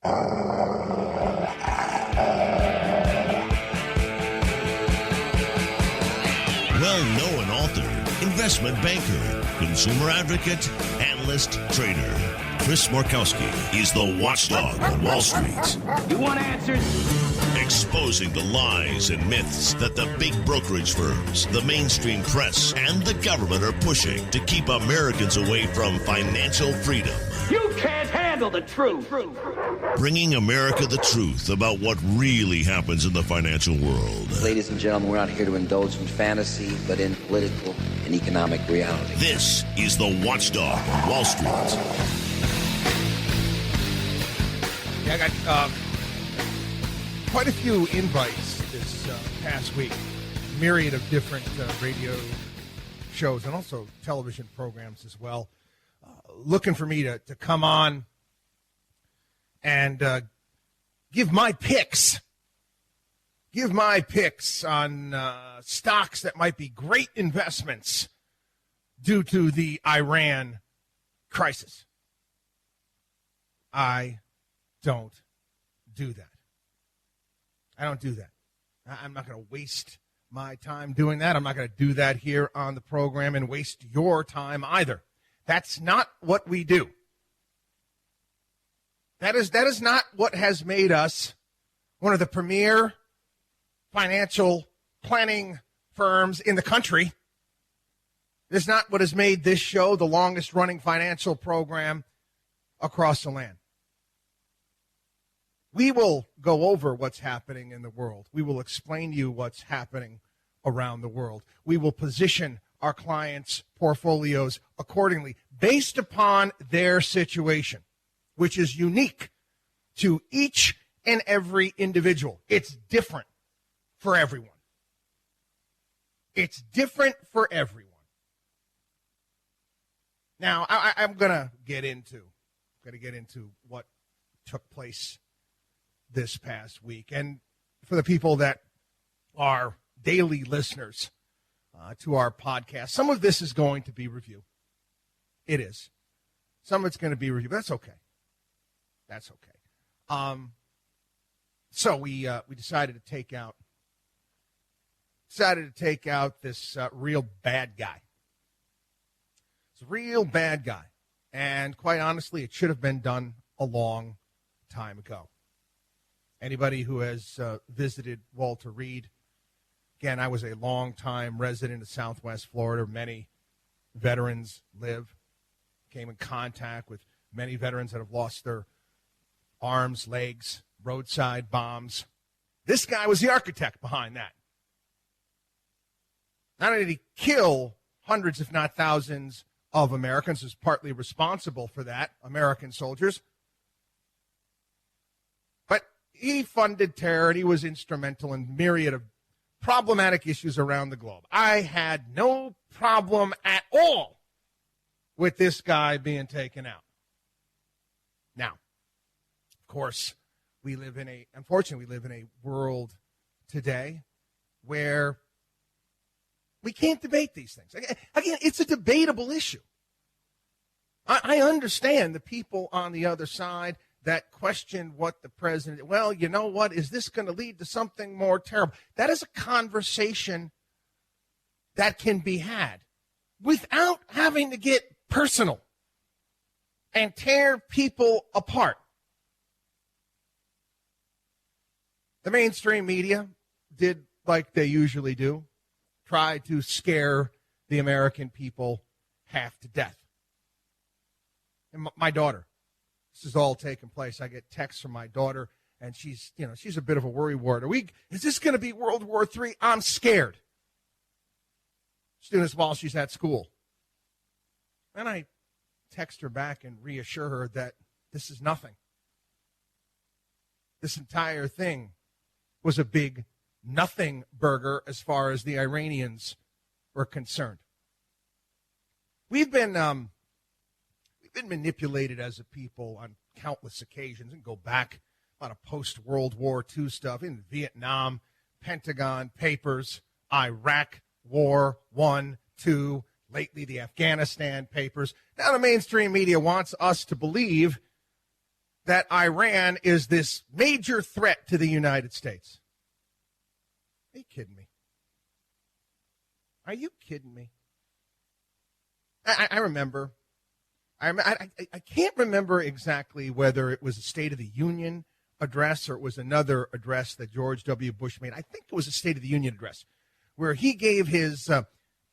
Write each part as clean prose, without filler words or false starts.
Well-known author, investment banker, consumer advocate, analyst, trader. Chris Markowski is the watchdog on Wall Street. You want answers? Exposing the lies and myths that the big brokerage firms, the mainstream press, and the government are pushing to keep Americans away from financial freedom. You can't handle the truth. Bringing America the truth about what really happens in the financial world. Ladies and gentlemen, we're not here to indulge in fantasy, but in political and economic reality. This is the Watchdog on Wall Street. Yeah, I got quite a few invites this past week. Myriad of different radio shows and also television programs as well. Looking for me to come on and give my picks. Give my picks on stocks that might be great investments due to the Iran crisis. I don't do that. I don't do that. I'm not going to waste my time doing that. I'm not going to do that here on the program and waste your time either. That's not what we do. That is not what has made us one of the premier financial planning firms in the country. It's not what has made this show the longest running financial program across the land. We will go over what's happening in the world. We will explain to you what's happening around the world. We will position our clients' portfolios accordingly based upon their situation, which is unique to each and every individual. It's different for everyone. It's different for everyone. Now, I'm going to get into what took place this past week. And for the people that are daily listeners to our podcast, some of this is going to be review. It is. Some of it's going to be review. But that's okay. That's okay. So we decided to take out this real bad guy. It's a real bad guy. And quite honestly, it should have been done a long time ago. Anybody who has visited Walter Reed, again, I was a long-time resident of Southwest Florida. Many veterans live, came in contact with many veterans that have lost their arms, legs, roadside bombs. This guy was the architect behind that. Not only did he kill hundreds, if not thousands, of Americans, was partly responsible for that, American soldiers, but he funded terror and he was instrumental in myriad of problematic issues around the globe. I had no problem at all with this guy being taken out. Now, of course, unfortunately, we live in a world today where we can't debate these things. Again, it's a debatable issue. I understand the people on the other side that question what the president, well, you know what, is this going to lead to something more terrible? That is a conversation that can be had without having to get personal and tear people apart. The mainstream media did like they usually do, try to scare the American people half to death. And my daughter, this is all taking place. I get texts from my daughter, and she's a bit of a worrywart. Is this going to be World War III? I'm scared. She's doing this while she's at school. And I text her back and reassure her that this is nothing. This entire thing was a big nothing burger as far as the Iranians were concerned. We've been manipulated as a people on countless occasions, and go back a lot of post-World War II stuff in Vietnam, Pentagon Papers, Iraq War I, II, lately the Afghanistan Papers. Now the mainstream media wants us to believe that Iran is this major threat to the United States. Are you kidding me? Are you kidding me? I remember. I can't remember exactly whether it was a State of the Union address or it was another address that George W. Bush made. I think it was a State of the Union address where he gave his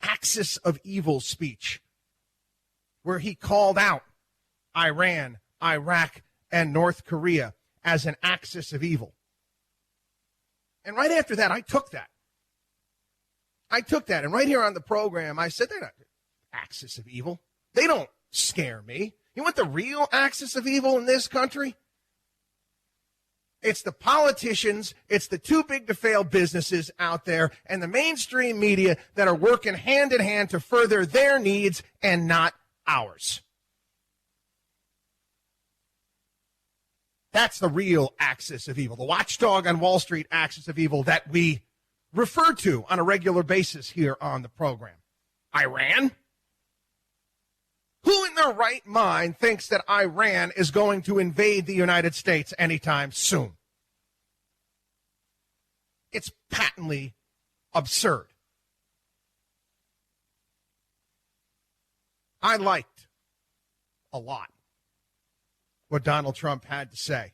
Axis of Evil speech, where he called out Iran, Iraq, and North Korea as an axis of evil. And right after that, I took that. And right here on the program, I said, they're not axis of evil. They don't scare me. You want the real axis of evil in this country? It's the politicians, it's the too big to fail businesses out there, and the mainstream media that are working hand in hand to further their needs and not ours. That's the real axis of evil, the watchdog on Wall Street axis of evil that we refer to on a regular basis here on the program. Iran? Who in their right mind thinks that Iran is going to invade the United States anytime soon? It's patently absurd. I liked a lot what Donald Trump had to say,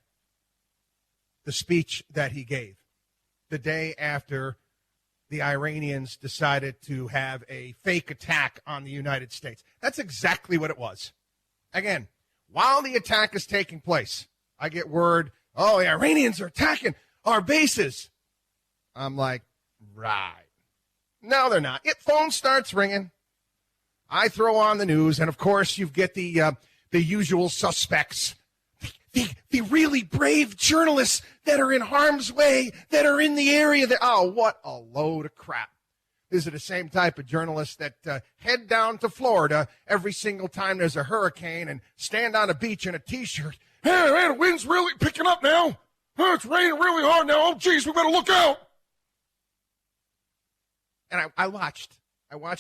the speech that he gave the day after the Iranians decided to have a fake attack on the United States. That's exactly what it was. Again, while the attack is taking place, I get word, oh, the Iranians are attacking our bases. I'm like, right. No, they're not. Phone starts ringing. I throw on the news, and of course you get the usual suspects. The really brave journalists that are in harm's way, that are in the area. Oh, what a load of crap. These are the same type of journalists that head down to Florida every single time there's a hurricane and stand on a beach in a T-shirt. Hey, man, the wind's really picking up now. Oh, it's raining really hard now. Oh, geez, we better look out. And I watched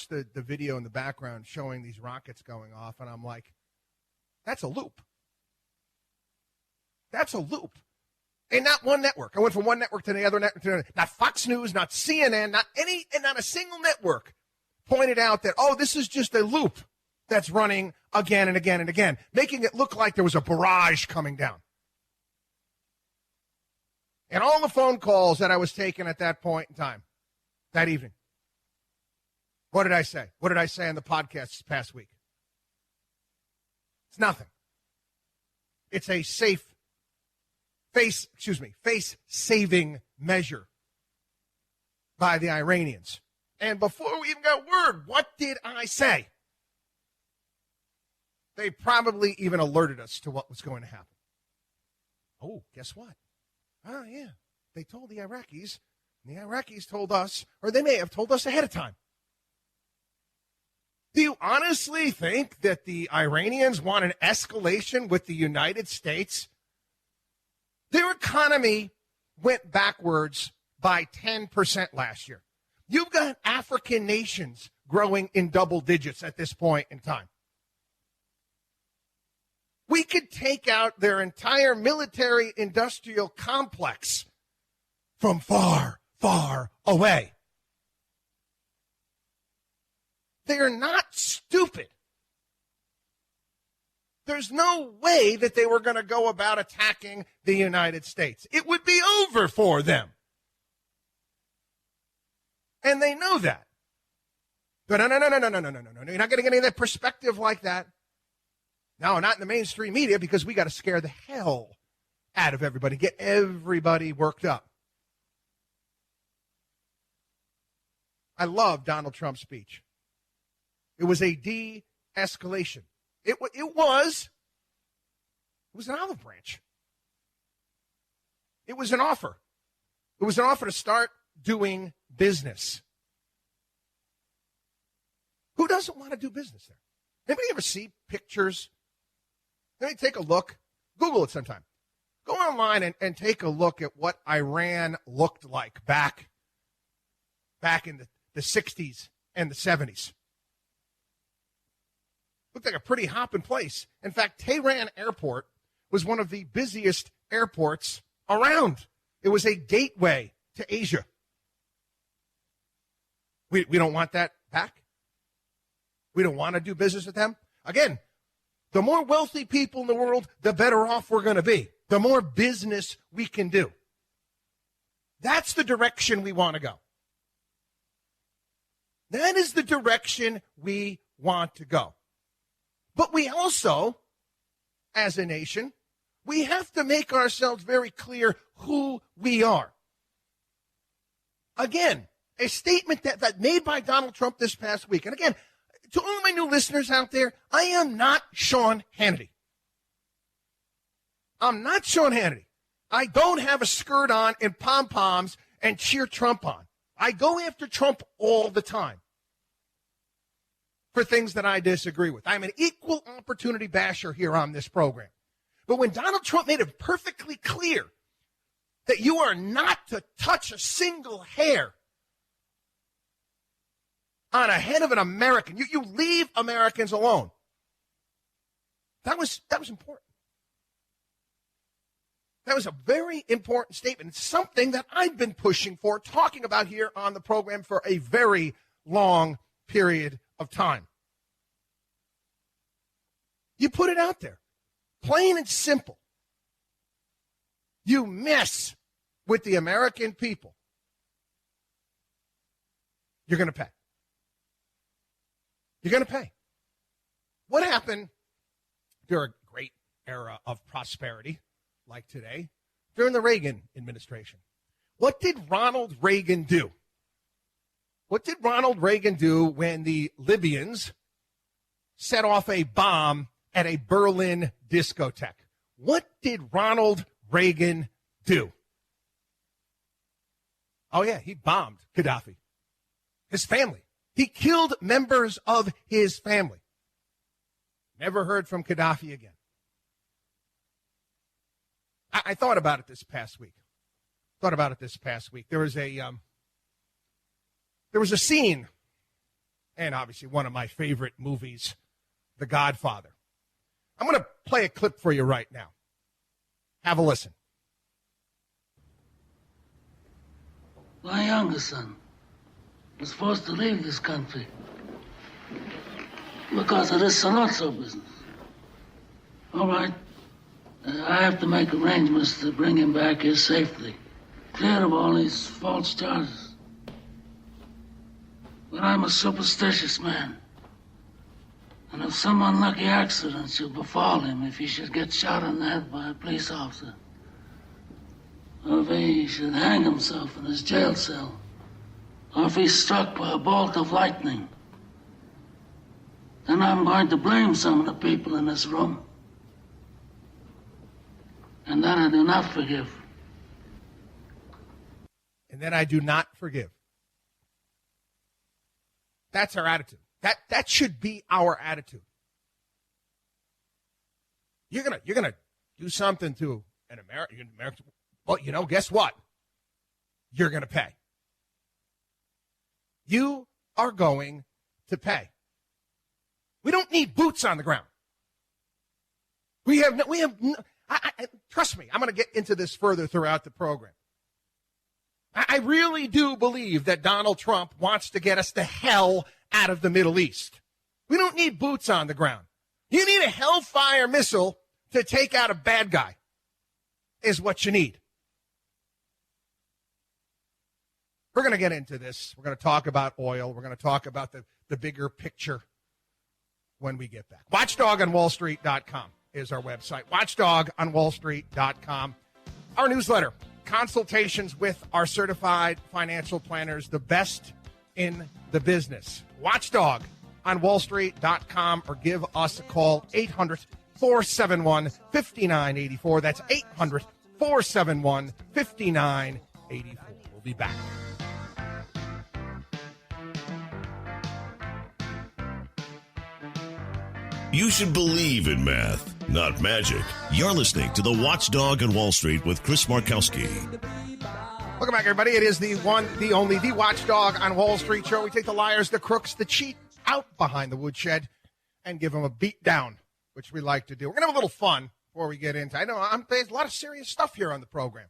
the video in the background showing these rockets going off, and I'm like, that's a loop. That's a loop. And not one network. I went from one network to the other network to another. Not Fox News, not CNN, not a single network pointed out that, oh, this is just a loop that's running again and again and again, making it look like there was a barrage coming down. And all the phone calls that I was taking at that point in time, that evening, what did I say? What did I say on the podcast this past week? It's nothing. It's a face-saving measure by the Iranians. And before we even got word, what did I say? They probably even alerted us to what was going to happen. Oh, guess what? Oh, yeah. They told the Iraqis, and the Iraqis told us, or they may have told us ahead of time. Do you honestly think that the Iranians want an escalation with the United States? Their economy went backwards by 10% last year. You've got African nations growing in double digits at this point in time. We could take out their entire military-industrial complex from far, far away. They are not stupid. There's no way that they were going to go about attacking the United States. It would be over for them. And they know that. But no. You're not going to get any of that perspective like that. No, not in the mainstream media, because we got to scare the hell out of everybody, get everybody worked up. I love Donald Trump's speech. It was a de-escalation. It was an olive branch. It was an offer. It was an offer to start doing business. Who doesn't want to do business there? Anybody ever see pictures? Let me take a look. Google it sometime. Go online and take a look at what Iran looked like back in the 60s and the 70s. Looked like a pretty hopping place. In fact, Tehran Airport was one of the busiest airports around. It was a gateway to Asia. We don't want that back. We don't want to do business with them. Again, the more wealthy people in the world, the better off we're going to be. The more business we can do. That's the direction we want to go. That is the direction we want to go. But we also, as a nation, we have to make ourselves very clear who we are. Again, a statement that made by Donald Trump this past week. And again, to all my new listeners out there, I am not Sean Hannity. I'm not Sean Hannity. I don't have a skirt on and pom-poms and cheer Trump on. I go after Trump all the time for things that I disagree with. I'm an equal opportunity basher here on this program. But when Donald Trump made it perfectly clear that you are not to touch a single hair on a head of an American, you leave Americans alone. That was important. That was a very important statement. It's something that I've been pushing for, talking about here on the program for a very long period of time. You put it out there, plain and simple. You mess with the American people, you're going to pay. You're going to pay. What happened during a great era of prosperity like today, during the Reagan administration? What did Ronald Reagan do? What did Ronald Reagan do when the Libyans set off a bomb at a Berlin discotheque? What did Ronald Reagan do? Oh, yeah, he bombed Gaddafi, his family. He killed members of his family. Never heard from Gaddafi again. I thought about it this past week. There was a scene, and obviously one of my favorite movies, The Godfather. I'm going to play a clip for you right now. Have a listen. My youngest son was forced to leave this country because of this Salazzo business. All right, I have to make arrangements to bring him back here safely, clear of all these false charges. But I'm a superstitious man, and if some unlucky accident should befall him, if he should get shot in the head by a police officer, or if he should hang himself in his jail cell, or if he's struck by a bolt of lightning, then I'm going to blame some of the people in this room. And then I do not forgive. And then I do not forgive. That's our attitude. That should be our attitude. You're gonna do something to an American. Well, guess what? You're gonna pay. You are going to pay. We don't need boots on the ground. Trust me, I'm going to get into this further throughout the program. I really do believe that Donald Trump wants to get us the hell out of the Middle East. We don't need boots on the ground. You need a Hellfire missile to take out a bad guy, is what you need. We're going to get into this. We're going to talk about oil. We're going to talk about the bigger picture when we get back. WatchDogOnWallStreet.com is our website. WatchDogOnWallStreet.com. Our newsletter, consultations with our certified financial planners, the best in the business. WatchdogOnWallStreet.com, or give us a call, 800-471-5984. That's 800-471-5984. We'll be back. You should believe in math, not magic. You're listening to the Watchdog on Wall Street with Chris Markowski. Welcome back, everybody. It is the one, the only, the Watchdog on Wall Street show. We take the liars, the crooks, the cheat out behind the woodshed and give them a beat down, which we like to do. We're going to have a little fun before we get into, I know there's a lot of serious stuff here on the program.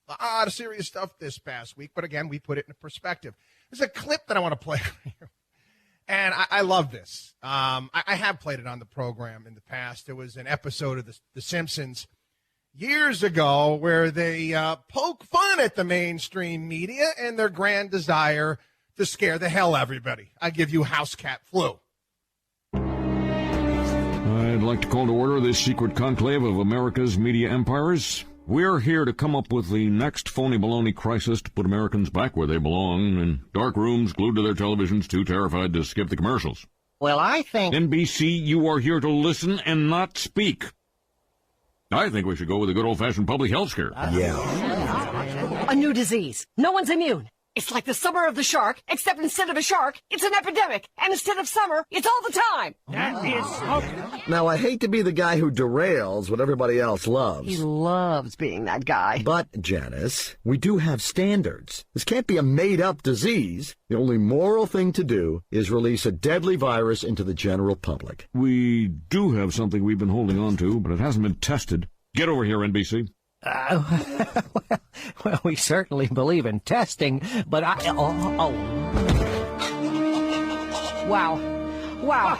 A lot of serious stuff this past week, but again, we put it in perspective. There's a clip that I want to play for you, and I love this. I have played it on the program in the past. It was an episode of The Simpsons years ago where they poke fun at the mainstream media and their grand desire to scare the hell out of everybody. I give you house cat flu. I'd like to call to order this secret conclave of America's media empires. We're here to come up with the next phony baloney crisis to put Americans back where they belong, in dark rooms glued to their televisions, too terrified to skip the commercials. Well, I think... NBC, you are here to listen and not speak. I think we should go with a good old-fashioned public health scare. A new disease. No one's immune. It's like the summer of the shark, except instead of a shark, it's an epidemic. And instead of summer, it's all the time. That is so... Now, I hate to be the guy who derails what everybody else loves. He loves being that guy. But, Janice, we do have standards. This can't be a made-up disease. The only moral thing to do is release a deadly virus into the general public. We do have something we've been holding on to, but it hasn't been tested. Get over here, NBC. Well, we certainly believe in testing, but Wow.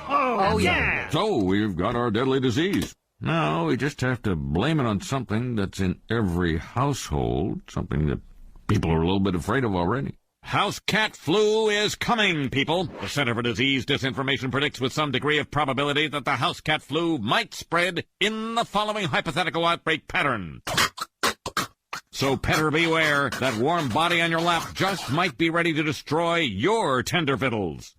Oh, yeah. So, we've got our deadly disease. Now, we just have to blame it on something that's in every household, something that people are a little bit afraid of already. House cat flu is coming, people. The Center for Disease Disinformation predicts with some degree of probability that the house cat flu might spread in the following hypothetical outbreak pattern. So petter beware, that warm body on your lap just might be ready to destroy your tender victuals.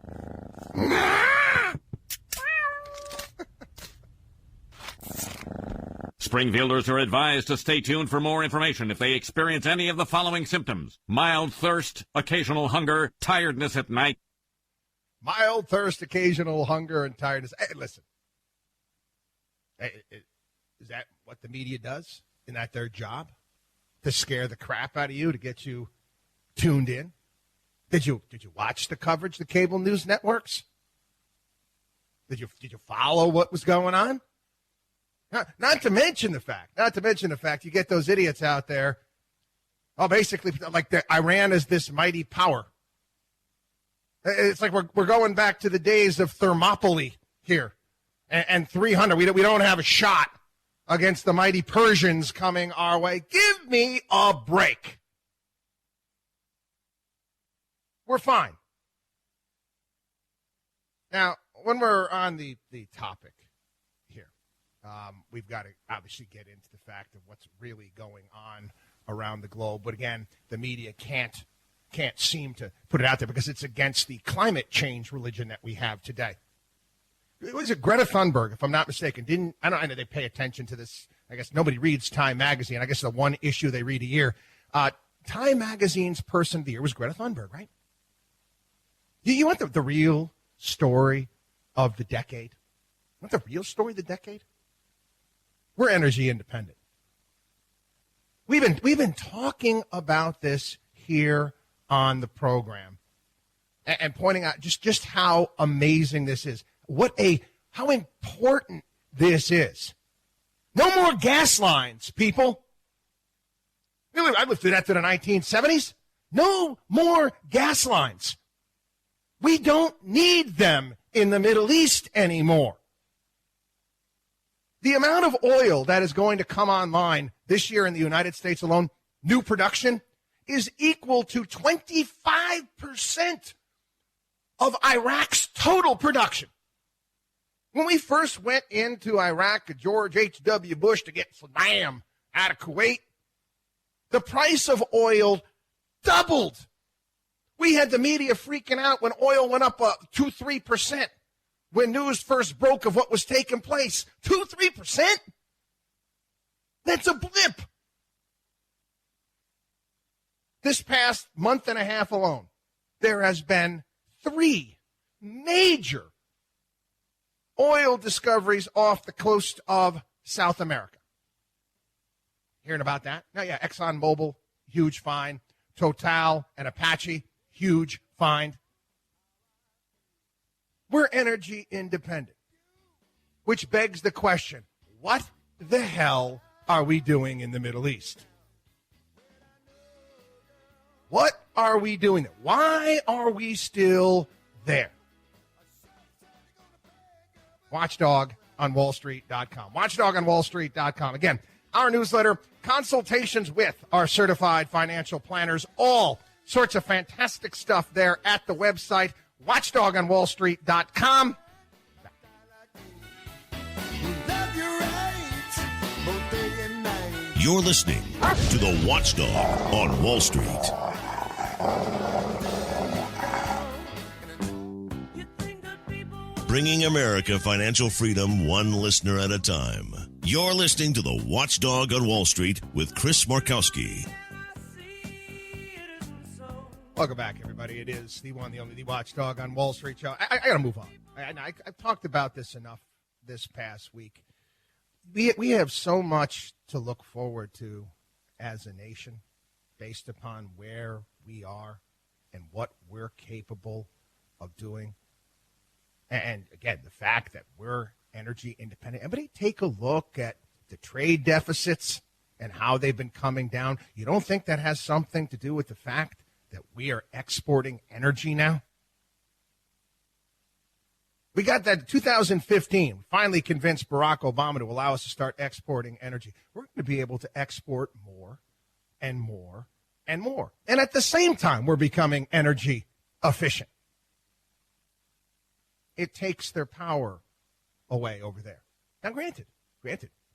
Springfielders are advised to stay tuned for more information if they experience any of the following symptoms: mild thirst, occasional hunger, tiredness at night. Mild thirst, occasional hunger, and tiredness. Hey, listen. Hey, is that what the media does? Isn't that their job? To scare the crap out of you, to get you tuned in? Did you watch the coverage, the cable news networks? Did you follow what was going on? Not to mention the fact you get those idiots out there, basically like Iran is this mighty power. It's like we're going back to the days of Thermopylae here, and 300. We don't have a shot against the mighty Persians coming our way. Give me a break. We're fine. Now, when we're on the topic here, we've got to obviously get into the fact of what's really going on around the globe. But again, the media can't seem to put it out there because it's against the climate change religion that we have today. It was Greta Thunberg, if I'm not mistaken. I know they pay attention to this. I guess nobody reads Time Magazine. I guess the one issue they read a year. Time Magazine's Person of the Year was Greta Thunberg, right? You want the real story of the decade? You want the real story of the decade? We're energy independent. We've been talking about this here on the program and pointing out just how amazing this is. How important this is. No more gas lines, people. I lived through that to the 1970s. No more gas lines. We don't need them in the Middle East anymore. The amount of oil that is going to come online this year in the United States alone, new production, is equal to 25% of Iraq's total production. When we first went into Iraq, George H.W. Bush, to get Saddam out of Kuwait, the price of oil doubled. We had the media freaking out when oil went up 2-3%. When news first broke of what was taking place, 2-3%? That's a blip. This past month and a half alone, there has been 3 major oil discoveries off the coast of South America. Hearing about that? Oh, yeah, ExxonMobil, huge find. Total and Apache, huge find. We're energy independent, which begs the question, what the hell are we doing in the Middle East? What are we doing there? Why are we still there? Watchdog on WallStreet.com. Watchdog on WallStreet.com. Again, our newsletter, consultations with our certified financial planners, all sorts of fantastic stuff there at the website, WatchdogOnWallStreet.com. You're listening to the Watchdog on Wall Street. Bringing America financial freedom one listener at a time. You're listening to the Watchdog on Wall Street with Chris Markowski. Welcome back, everybody. It is the one, the only, the Watchdog on Wall Street show. I got to move on. I've talked about this enough this past week. We have so much to look forward to as a nation based upon where we are and what we're capable of doing. And again, the fact that we're energy independent. Everybody take a look at the trade deficits and how they've been coming down. You don't think that has something to do with the fact that we are exporting energy now? We got that in 2015. We finally convinced Barack Obama to allow us to start exporting energy. We're going to be able to export more and more and more. And at the same time, we're becoming energy efficient. It takes their power away over there. Now, granted,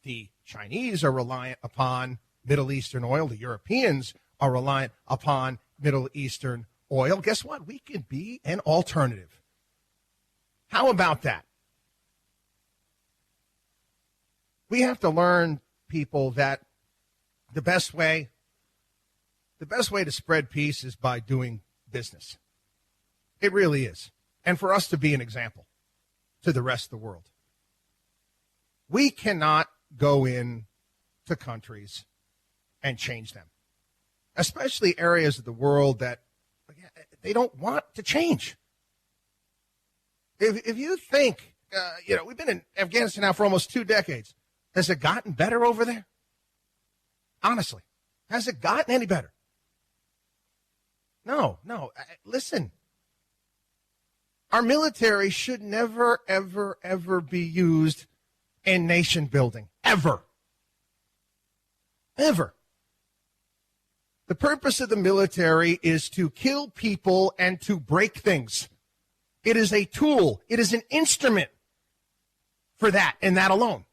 the Chinese are reliant upon Middle Eastern oil. The Europeans are reliant upon Middle Eastern oil. Guess what? We can be an alternative. How about that? We have to learn, people, that the best way to spread peace is by doing business. It really is. And for us to be an example to the rest of the world. We cannot go in to countries and change them, especially areas of the world that they don't want to change. If you think, we've been in Afghanistan now for almost 2 decades. Has it gotten better over there? Honestly, has it gotten any better? No. Listen, our military should never, ever, ever be used in nation building. Ever. Ever. The purpose of the military is to kill people and to break things. It is a tool. It is an instrument for that and that alone.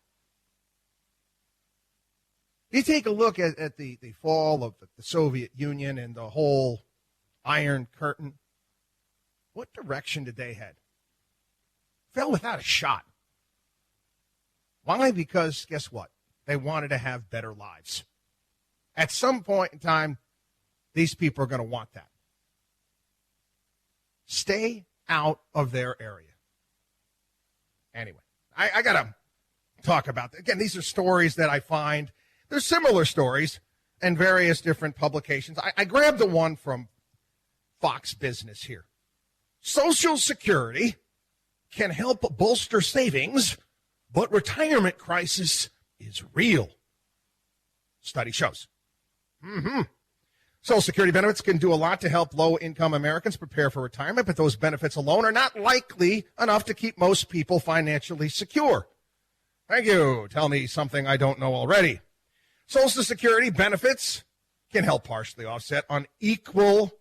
You take a look at the fall of the Soviet Union and the whole Iron Curtain. What direction did they head? Fell without a shot. Why? Because guess what? They wanted to have better lives. At some point in time, these people are going to want that. Stay out of their area. Anyway, I got to talk about that. Again, these are stories that I find. There's similar stories in various different publications. I grabbed the one from Fox Business here. Social Security can help bolster savings, but retirement crisis is real. Study shows. Social Security benefits can do a lot to help low-income Americans prepare for retirement, but those benefits alone are not likely enough to keep most people financially secure. Thank you. Tell me something I don't know already. Social Security benefits can help partially offset unequal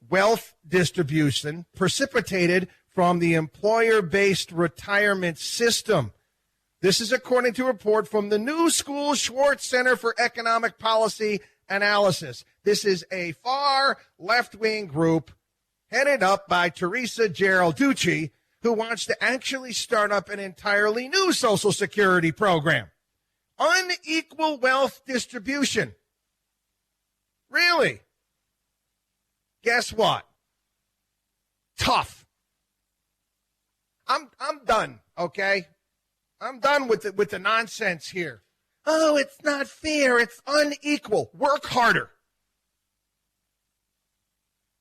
wealth distribution precipitated from the employer-based retirement system. This is according to a report from the New School Schwartz Center for Economic Policy Analysis. This is a far left-wing group headed up by Teresa Geralducci, who wants to actually start up an entirely new Social Security program. Unequal wealth distribution. Really? Guess what? Tough. I'm done, okay? I'm done with the nonsense here. Oh, it's not fair. It's unequal. Work harder.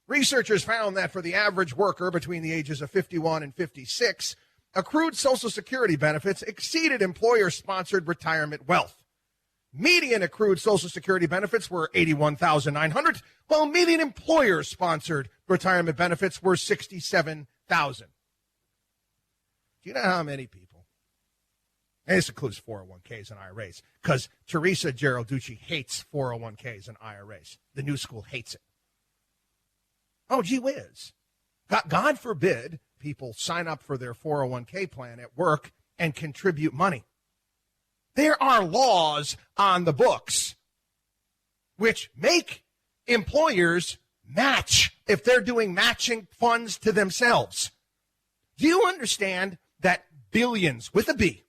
Researchers found that for the average worker between the ages of 51 and 56, accrued Social Security benefits exceeded employer-sponsored retirement wealth. Median accrued Social Security benefits were $81,900, while median employer-sponsored retirement benefits were $67,000. Do you know how many people? And this includes 401ks and IRAs, because Teresa Geralducci hates 401ks and IRAs. The new school hates it. Oh, gee whiz. God forbid people sign up for their 401k plan at work and contribute money. There are laws on the books which make employers match if they're doing matching funds to themselves. Do you understand that billions, with a B,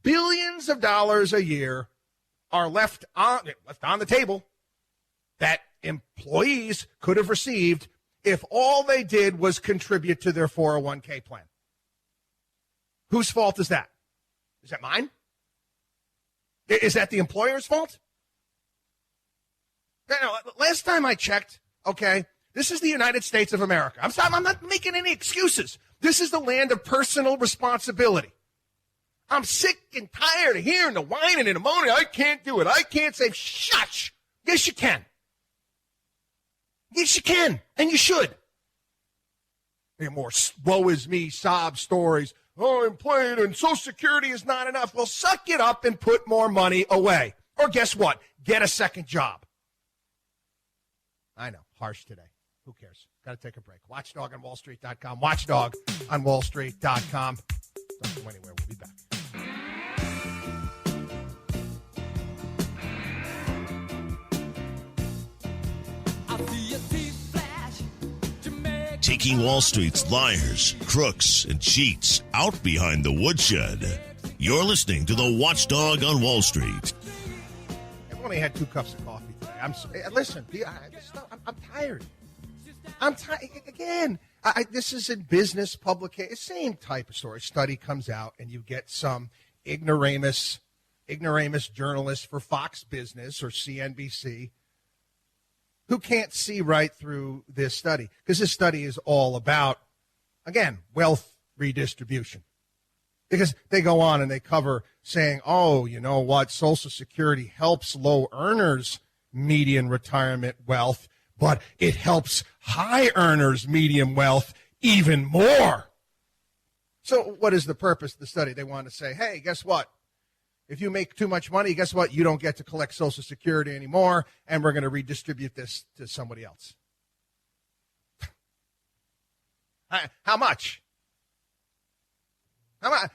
billions of dollars a year are left on the table that employees could have received if all they did was contribute to their 401k plan? Whose fault is that? Is that mine? Is that the employer's fault? No, last time I checked, okay, this is the United States of America. I'm not making any excuses. This is the land of personal responsibility. I'm sick and tired of hearing the whining and the moaning. I can't do it. I can't say, shush. Yes, you can. Yes, you can, and you should. There are more woe is me sob stories. Oh, I'm playing and Social Security is not enough. Well, suck it up and put more money away. Or guess what? Get a second job. I know, harsh today. Who cares? Got to take a break. Watchdog on WallStreet.com. Watchdog on WallStreet.com. Don't go anywhere. We'll be back. Taking Wall Street's liars, crooks, and cheats out behind the woodshed. You're listening to the Watchdog on Wall Street. I've only had 2 cups of coffee today. Listen, I'm tired. I'm tired. Again, this is in business publication. Same type of story. Study comes out, and you get some ignoramus journalist for Fox Business or CNBC who can't see right through this study, because this study is all about, again, wealth redistribution. Because they go on and they cover saying, oh, you know what, Social Security helps low earners' median retirement wealth, but it helps high earners' median wealth even more. So what is the purpose of the study? They want to say, hey, guess what? If you make too much money, guess what? You don't get to collect Social Security anymore, and we're going to redistribute this to somebody else. How much? How much?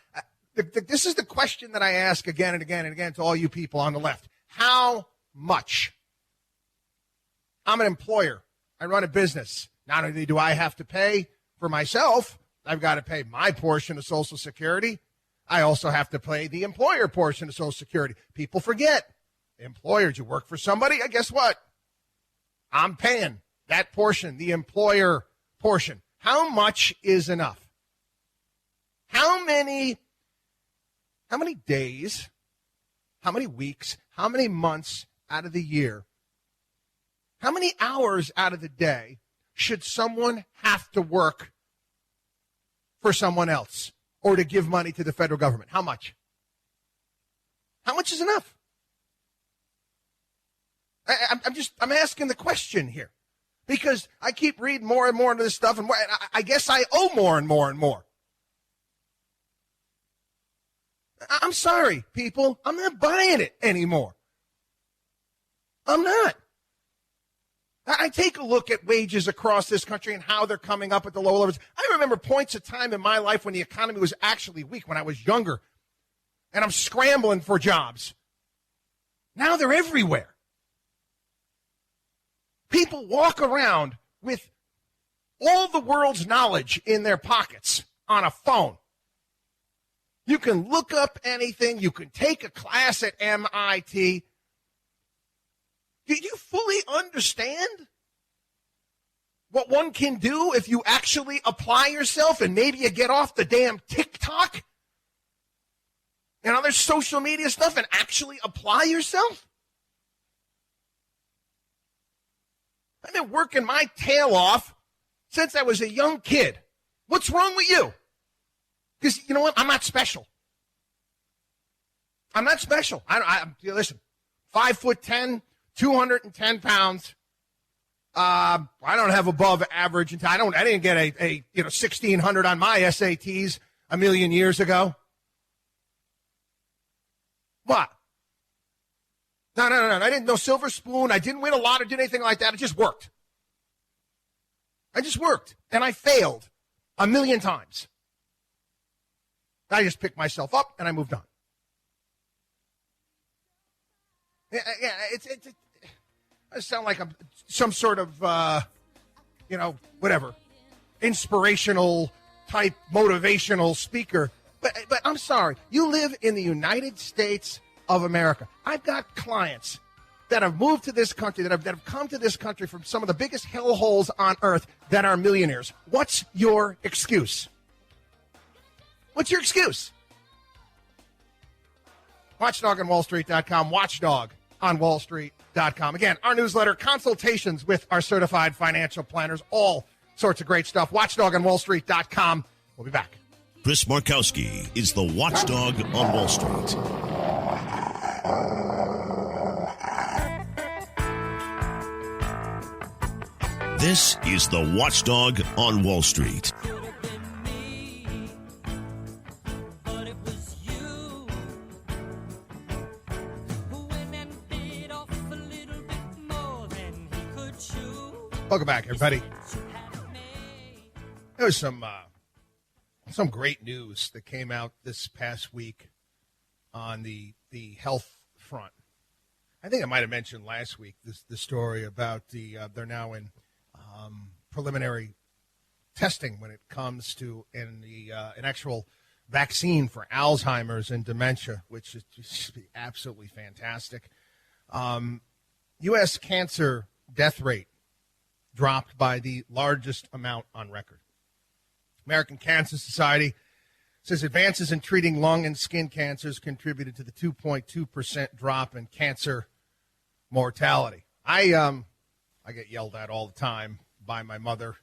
This is the question that I ask again and again and again to all you people on the left. How much? I'm an employer. I run a business. Not only do I have to pay for myself, I've got to pay my portion of Social Security. I also have to pay the employer portion of Social Security. People forget. Employers, you work for somebody, guess what? I'm paying that portion, the employer portion. How much is enough? How many days, how many weeks, how many months out of the year, how many hours out of the day should someone have to work for someone else or to give money to the federal government? How much? How much is enough? I'm asking the question here because I keep reading more and more into this stuff, and more, and I guess I owe more and more and more. I'm sorry, people. I'm not buying it anymore. I'm not. I take a look at wages across this country and how they're coming up at the low levels. I remember points of time in my life when the economy was actually weak, when I was younger, and I'm scrambling for jobs. Now they're everywhere. People walk around with all the world's knowledge in their pockets on a phone. You can look up anything. You can take a class at MIT. Do you fully understand what one can do if you actually apply yourself and maybe you get off the damn TikTok and other social media stuff and actually apply yourself? I've been working my tail off since I was a young kid. What's wrong with you? Because you know what? I'm not special. I'm not special. Listen, 5'10", 210 pounds. I don't have above average. I didn't get a 1,600 on my SATs a million years ago. What? No. I didn't know silver spoon. I didn't win a lot or did anything like that. It just worked. And I failed a million times. I just picked myself up and I moved on. Yeah, I sound like I'm some sort of, whatever, inspirational type motivational speaker. But I'm sorry. You live in the United States of America. I've got clients that have moved to this country, that have come to this country from some of the biggest hellholes on earth that are millionaires. What's your excuse? What's your excuse? Watchdog on WallStreet.com. Watchdog on WallStreet.com. Again, our newsletter, consultations with our certified financial planners, all sorts of great stuff. Watchdog on WallStreet.com. We'll be back. Chris Markowski is the Watchdog on Wall Street. This is the Watchdog on Wall Street. Welcome back, everybody. There was some great news that came out this past week on the health front. I think I might have mentioned last week the story about they're now in preliminary testing when it comes to an actual vaccine for Alzheimer's and dementia, which is just absolutely fantastic. U.S. cancer death rate dropped by the largest amount on record. American Cancer Society says advances in treating lung and skin cancers contributed to the 2.2% drop in cancer mortality. I get yelled at all the time by my mother.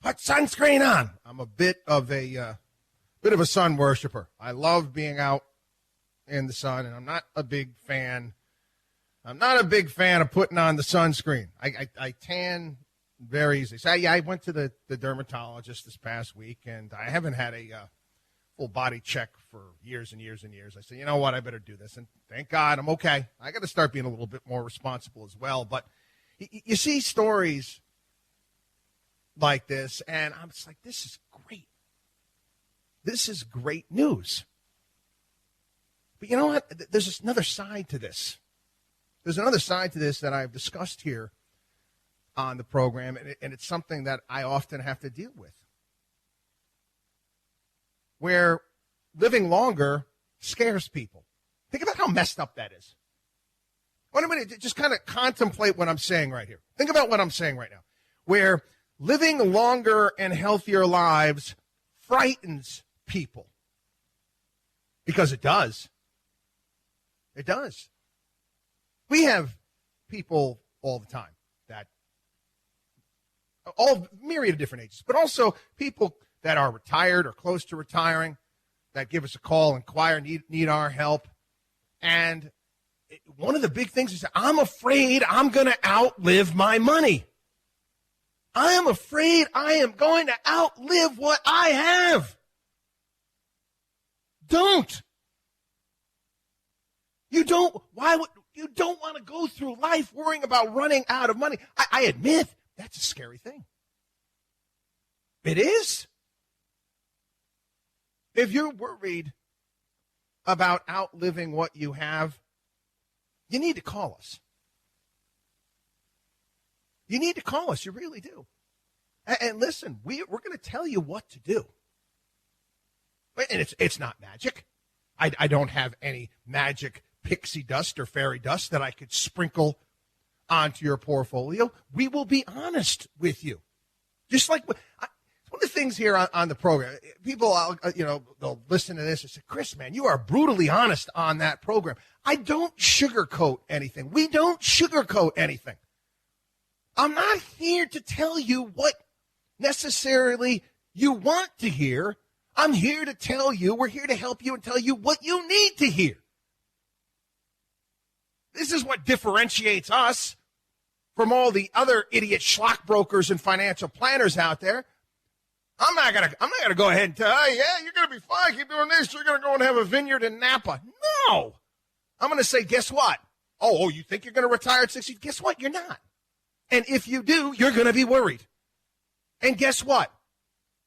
Put sunscreen on. I'm a bit of a sun worshiper. I love being out in the sun, and I'm not a big fan of putting on the sunscreen. I tan very easily. So I went to the dermatologist this past week, and I haven't had a full body check for years and years and years. I said, you know what, I better do this. And thank God I'm okay. I got to start being a little bit more responsible as well. But you see stories like this, and I'm just like, this is great. This is great news. But you know what? There's another side to this. There's another side to this that I've discussed here on the program, and it's something that I often have to deal with, where living longer scares people. Think about how messed up that is. Wait a minute, just kind of contemplate what I'm saying right here. Think about what I'm saying right now, where living longer and healthier lives frightens people. Because it does. It does. We have people all the time that all myriad of different ages, but also people that are retired or close to retiring that give us a call, inquire, need our help. And one of the big things is I'm afraid I'm going to outlive my money. I am afraid I am going to outlive what I have. Don't. You don't want to go through life worrying about running out of money. I admit that's a scary thing. It is. If you're worried about outliving what you have, you need to call us. You need to call us. You really do. And listen, we're going to tell you what to do. And it's not magic. I don't have any magic pixie dust or fairy dust that I could sprinkle onto your portfolio. We will be honest with you. Just like one of the things here on the program, people, they'll listen to this and say, Chris, man, you are brutally honest on that program. I don't sugarcoat anything. We don't sugarcoat anything. I'm not here to tell you what necessarily you want to hear. I'm here to tell you, we're here to help you and tell you what you need to hear. This is what differentiates us from all the other idiot schlock brokers and financial planners out there. I'm not gonna go ahead and tell, hey, yeah, you're gonna be fine, keep doing this, you're gonna go and have a vineyard in Napa. No. I'm gonna say, guess what? Oh, you think you're gonna retire at 60? Guess what? You're not. And if you do, you're gonna be worried. And guess what?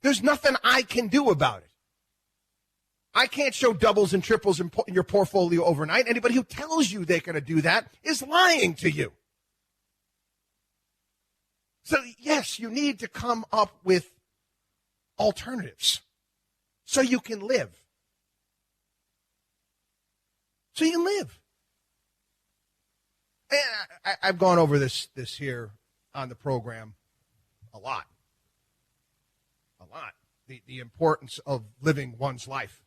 There's nothing I can do about it. I can't show doubles and triples in your portfolio overnight. Anybody who tells you they're going to do that is lying to you. So, yes, you need to come up with alternatives so you can live. So you can live. And I've gone over this here on the program a lot. The importance of living one's life.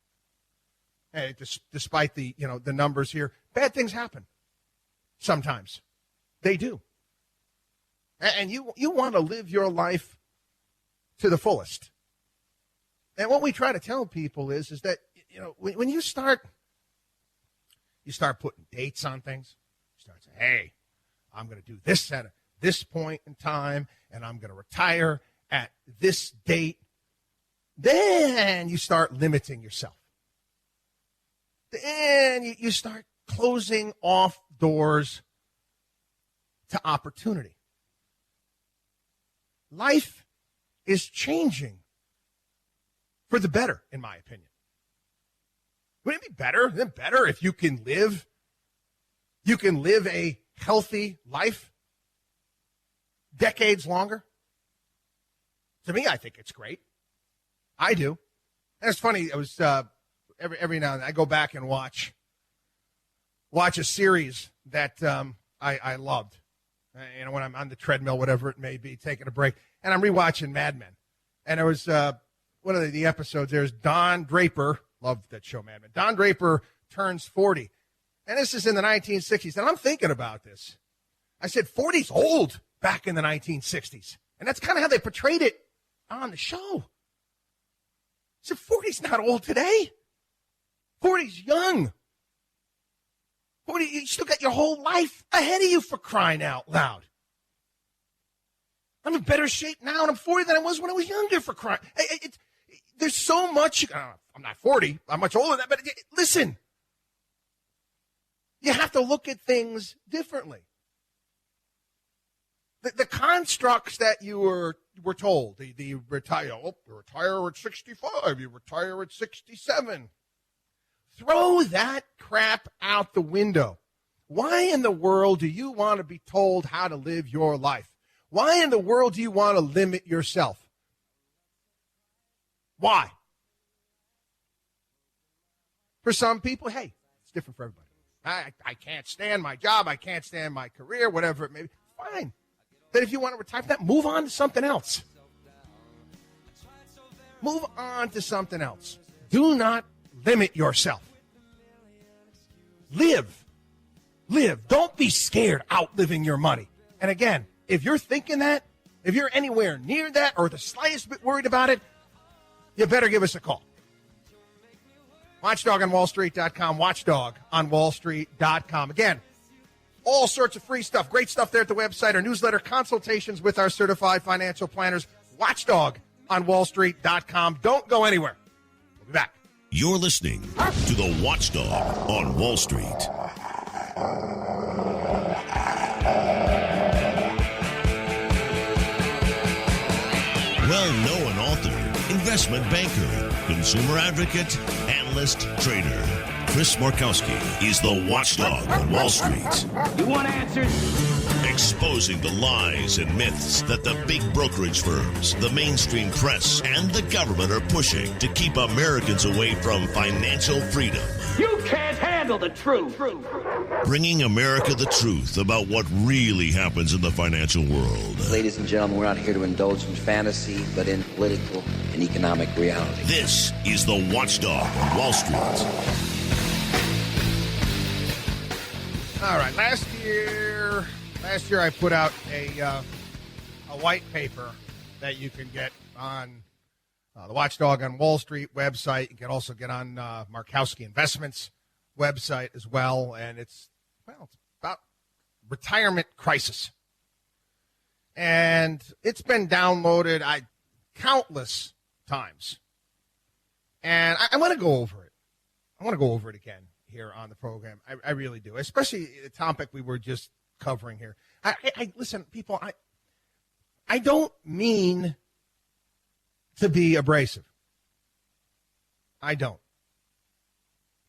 Hey, despite the numbers here, bad things happen. Sometimes they do, and you want to live your life to the fullest. And what we try to tell people is that when you start putting dates on things, you start saying, "Hey, I'm going to do this at this point in time, and I'm going to retire at this date." Then you start limiting yourself. Then you start closing off doors to opportunity. Life is changing for the better, in my opinion. Wouldn't it be better if you can live a healthy life decades longer? To me, I think it's great. I do. And it's funny, it was every now and then I go back and watch a series that I loved. When I'm on the treadmill, whatever it may be, taking a break, and I'm rewatching Mad Men. And there was one of the episodes, there's Don Draper, loved that show, Mad Men. Don Draper turns 40. And this is in the 1960s. And I'm thinking about this. I said, 40's old back in the 1960s. And that's kind of how they portrayed it on the show. I said, 40's not old today. 40's young. 40, you still got your whole life ahead of you, for crying out loud. I'm in better shape now and I'm 40 than I was when I was younger, for crying. There's so much. I'm not 40. I'm much older than that. But listen, you have to look at things differently. The constructs that you were told, the retire, you retire at 65, you retire at 67. Throw that crap out the window. Why in the world do you want to be told how to live your life? Why in the world do you want to limit yourself? Why? For some people, hey, it's different for everybody. I can't stand my job. I can't stand my career, whatever it may be. Fine. Then if you want to retire from that, move on to something else. Move on to something else. Do not limit yourself. Live. Don't be scared outliving your money. And again, if you're thinking that, if you're anywhere near that or the slightest bit worried about it, you better give us a call. Watchdog on WallStreet.com. Watchdog on WallStreet.com. Again, all sorts of free stuff. Great stuff there at the website. Our newsletter, consultations with our certified financial planners. Watchdog on WallStreet.com. Don't go anywhere. We'll be back. You're listening to the Watchdog on Wall Street. Well-known author, investment banker, consumer advocate, analyst, trader. Chris Markowski is the Watchdog on Wall Street. You want answers? Exposing the lies and myths that the big brokerage firms, the mainstream press, and the government are pushing to keep Americans away from financial freedom. You can't handle the truth. Bringing America the truth about what really happens in the financial world. Ladies and gentlemen, we're not here to indulge in fantasy, but in political and economic reality. This is the Watchdog on Wall Street. All right, last year I put out a white paper that you can get on the Watchdog on Wall Street website. You can also get on Markowski Investments website as well. And it's about retirement crisis. And it's been downloaded countless times. And I want to go over it. I want to go over it again here on the program. I really do, especially the topic we were just covering here. Listen, people, I don't mean to be abrasive. I don't.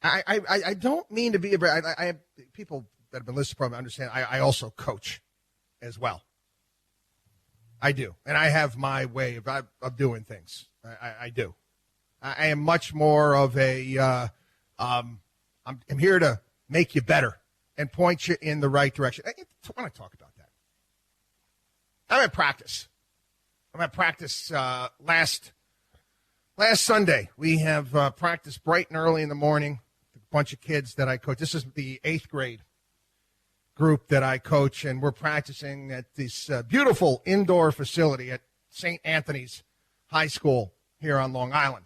I don't mean to be abrasive. I have people that have been listening to the program understand I also coach as well. I do. And I have my way of doing things. I do. I am much more of a I'm here to make you better and point you in the right direction. I want to talk about that. I'm at practice. Last Sunday. We have practice bright and early in the morning. A bunch of kids that I coach. This is the 8th grade group that I coach, and we're practicing at this beautiful indoor facility at St. Anthony's High School here on Long Island.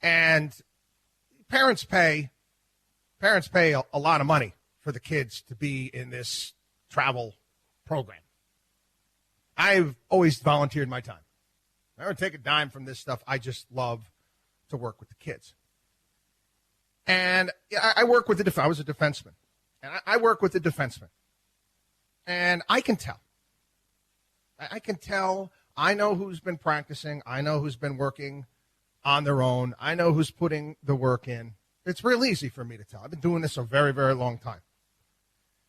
And parents pay a lot of money for the kids to be in this travel program. I've always volunteered my time. I don't take a dime from this stuff. I just love to work with the kids. And I work with I was a defenseman. And I work with the defenseman. And I can tell. I know who's been practicing. I know who's been working on their own. I know who's putting the work in. It's real easy for me to tell. I've been doing this a very, very long time.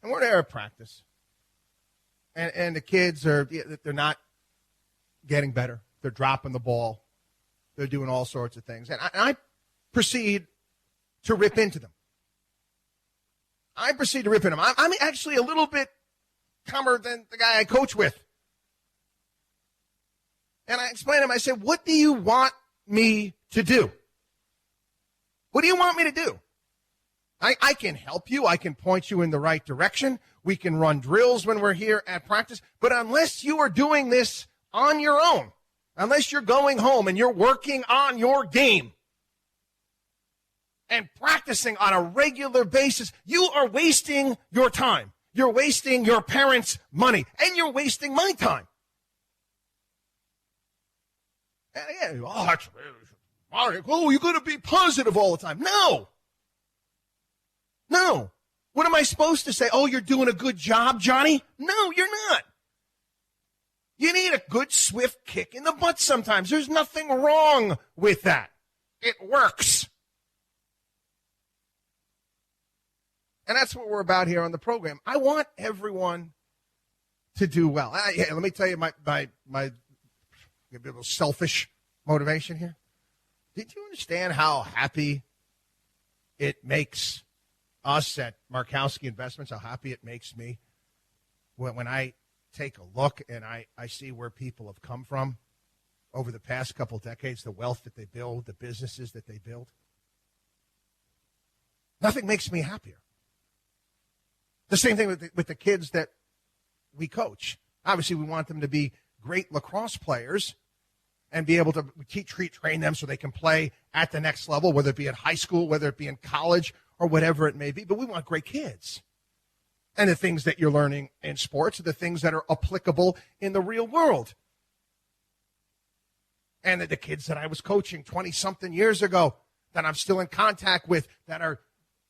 And we're there at practice. And the kids they're not getting better. They're dropping the ball. They're doing all sorts of things. And I proceed to rip into them. I'm actually a little bit calmer than the guy I coach with. And I explained to him, I said, what do you want me to do? What do you want me to do? I can help you. I can point you in the right direction. We can run drills when we're here at practice. But unless you are doing this on your own, unless you're going home and you're working on your game and practicing on a regular basis, you are wasting your time. You're wasting your parents' money. And you're wasting my time. And again, you're going to be positive all the time. No. What am I supposed to say? Oh, you're doing a good job, Johnny? No, you're not. You need a good, swift kick in the butt sometimes. There's nothing wrong with that. It works. And that's what we're about here on the program. I want everyone to do well. Let me tell you my a little selfish motivation here. Did you understand how happy it makes us at Markowski Investments, how happy it makes me when I take a look and I see where people have come from over the past couple decades, the wealth that they build, the businesses that they build? Nothing makes me happier. The same thing with the kids that we coach. Obviously, we want them to be great lacrosse players and be able to train them so they can play at the next level, whether it be at high school, whether it be in college, or whatever it may be. But we want great kids. And the things that you're learning in sports are the things that are applicable in the real world. And the kids that I was coaching 20-something years ago that I'm still in contact with that are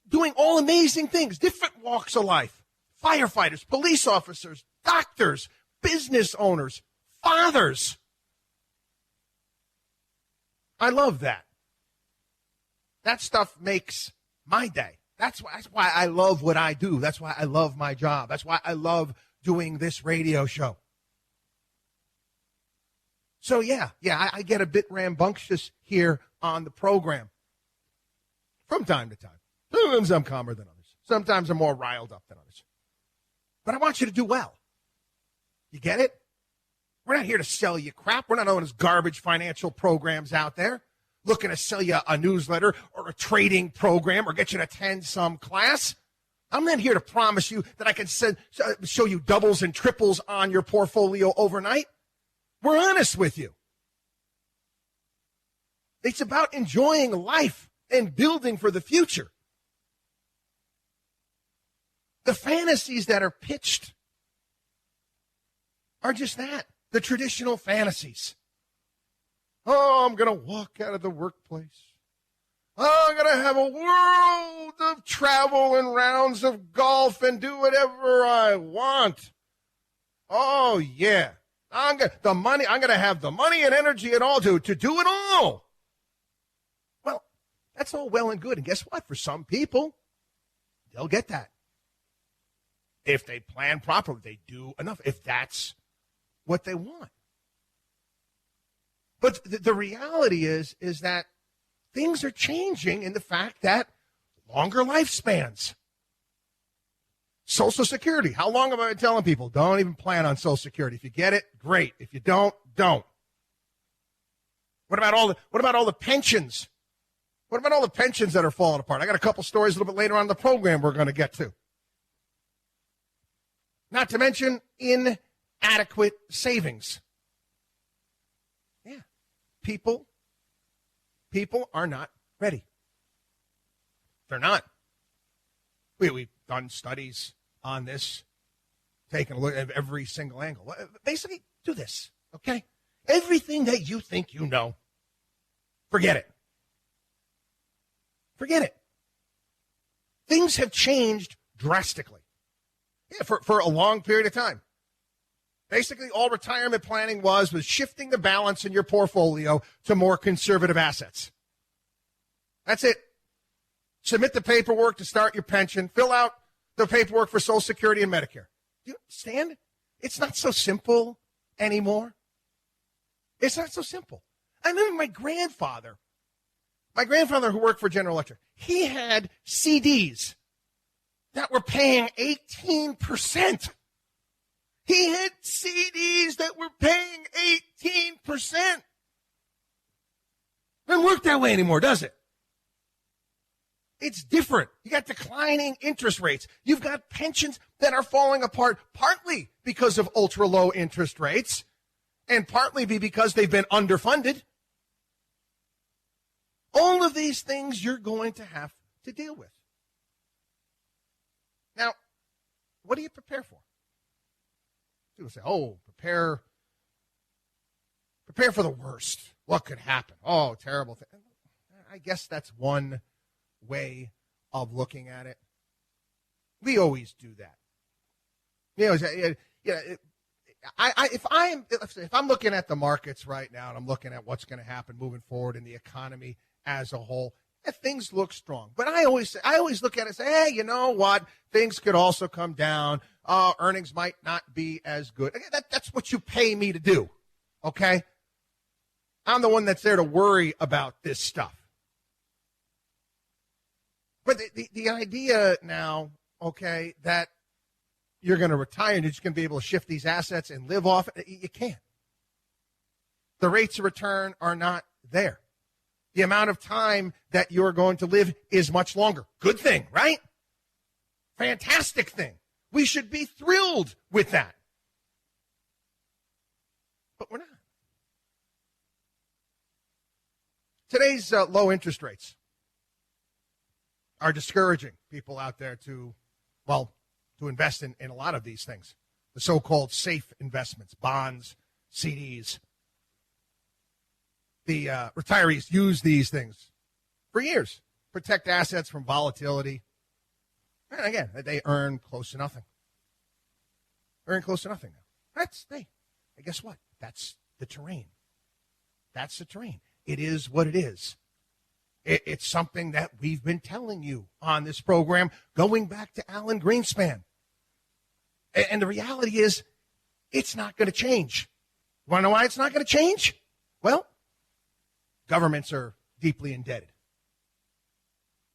doing all amazing things, different walks of life, firefighters, police officers, doctors, business owners, fathers. I love that. That stuff makes my day. That's why I love what I do. That's why I love my job. That's why I love doing this radio show. So, I get a bit rambunctious here on the program from time to time. Sometimes I'm calmer than others. Sometimes I'm more riled up than others. But I want you to do well. You get it? We're not here to sell you crap. We're not known as garbage financial programs out there looking to sell you a newsletter or a trading program or get you to attend some class. I'm not here to promise you that I can show you doubles and triples on your portfolio overnight. We're honest with you. It's about enjoying life and building for the future. The fantasies that are pitched are just that, the traditional fantasies. Oh, I'm going to walk out of the workplace. Oh, I'm going to have a world of travel and rounds of golf and do whatever I want. Oh, yeah. I'm going to have the money and energy and all to do it all. Well, that's all well and good. And guess what? For some people, they'll get that. If they plan properly, they do enough. If that's what they want. But the reality is that things are changing in the fact that longer lifespans. Social Security. How long have I been telling people? Don't even plan on Social Security. If you get it, great. If you don't, don't. What about all the pensions? What about all the pensions that are falling apart? I got a couple stories a little bit later on in the program we're going to get to. Not to mention inadequate savings. Yeah. People are not ready. They're not. We've done studies on this, taking a look at every single angle. Basically, do this, okay? Everything that you think you know, forget it. Forget it. Things have changed drastically. Yeah, for a long period of time. Basically, all retirement planning was shifting the balance in your portfolio to more conservative assets. That's it. Submit the paperwork to start your pension. Fill out the paperwork for Social Security and Medicare. Do you understand? It's not so simple anymore. It's not so simple. I remember my grandfather who worked for General Electric, he had CDs that were paying 18%. He had CDs that were paying 18%. Doesn't work that way anymore, does it? It's different. You got declining interest rates. You've got pensions that are falling apart partly because of ultra low interest rates and partly because they've been underfunded. All of these things you're going to have to deal with. Now, what do you prepare for? People say, prepare for the worst. What could happen? Oh, terrible thing. I guess that's one way of looking at it. We always do that. If I'm looking at the markets right now and I'm looking at what's going to happen moving forward in the economy as a whole, things look strong. But I always look at it and say, hey, you know what? Things could also come down. Earnings might not be as good. That's what you pay me to do, okay? I'm the one that's there to worry about this stuff. But the idea now, okay, that you're going to retire and you're just going to be able to shift these assets and live off it, you can't. The rates of return are not there. The amount of time that you're going to live is much longer. Good thing, right? Fantastic thing. We should be thrilled with that. But we're not. Today's low interest rates are discouraging people out there to invest in a lot of these things. The so-called safe investments, bonds, CDs. The retirees use these things for years, protect assets from volatility. And again, they earn close to nothing. Earn close to nothing now. And guess what? That's the terrain. That's the terrain. It is what it is. It's something that we've been telling you on this program going back to Alan Greenspan. And the reality is, it's not going to change. You want to know why it's not going to change? Well, governments are deeply indebted.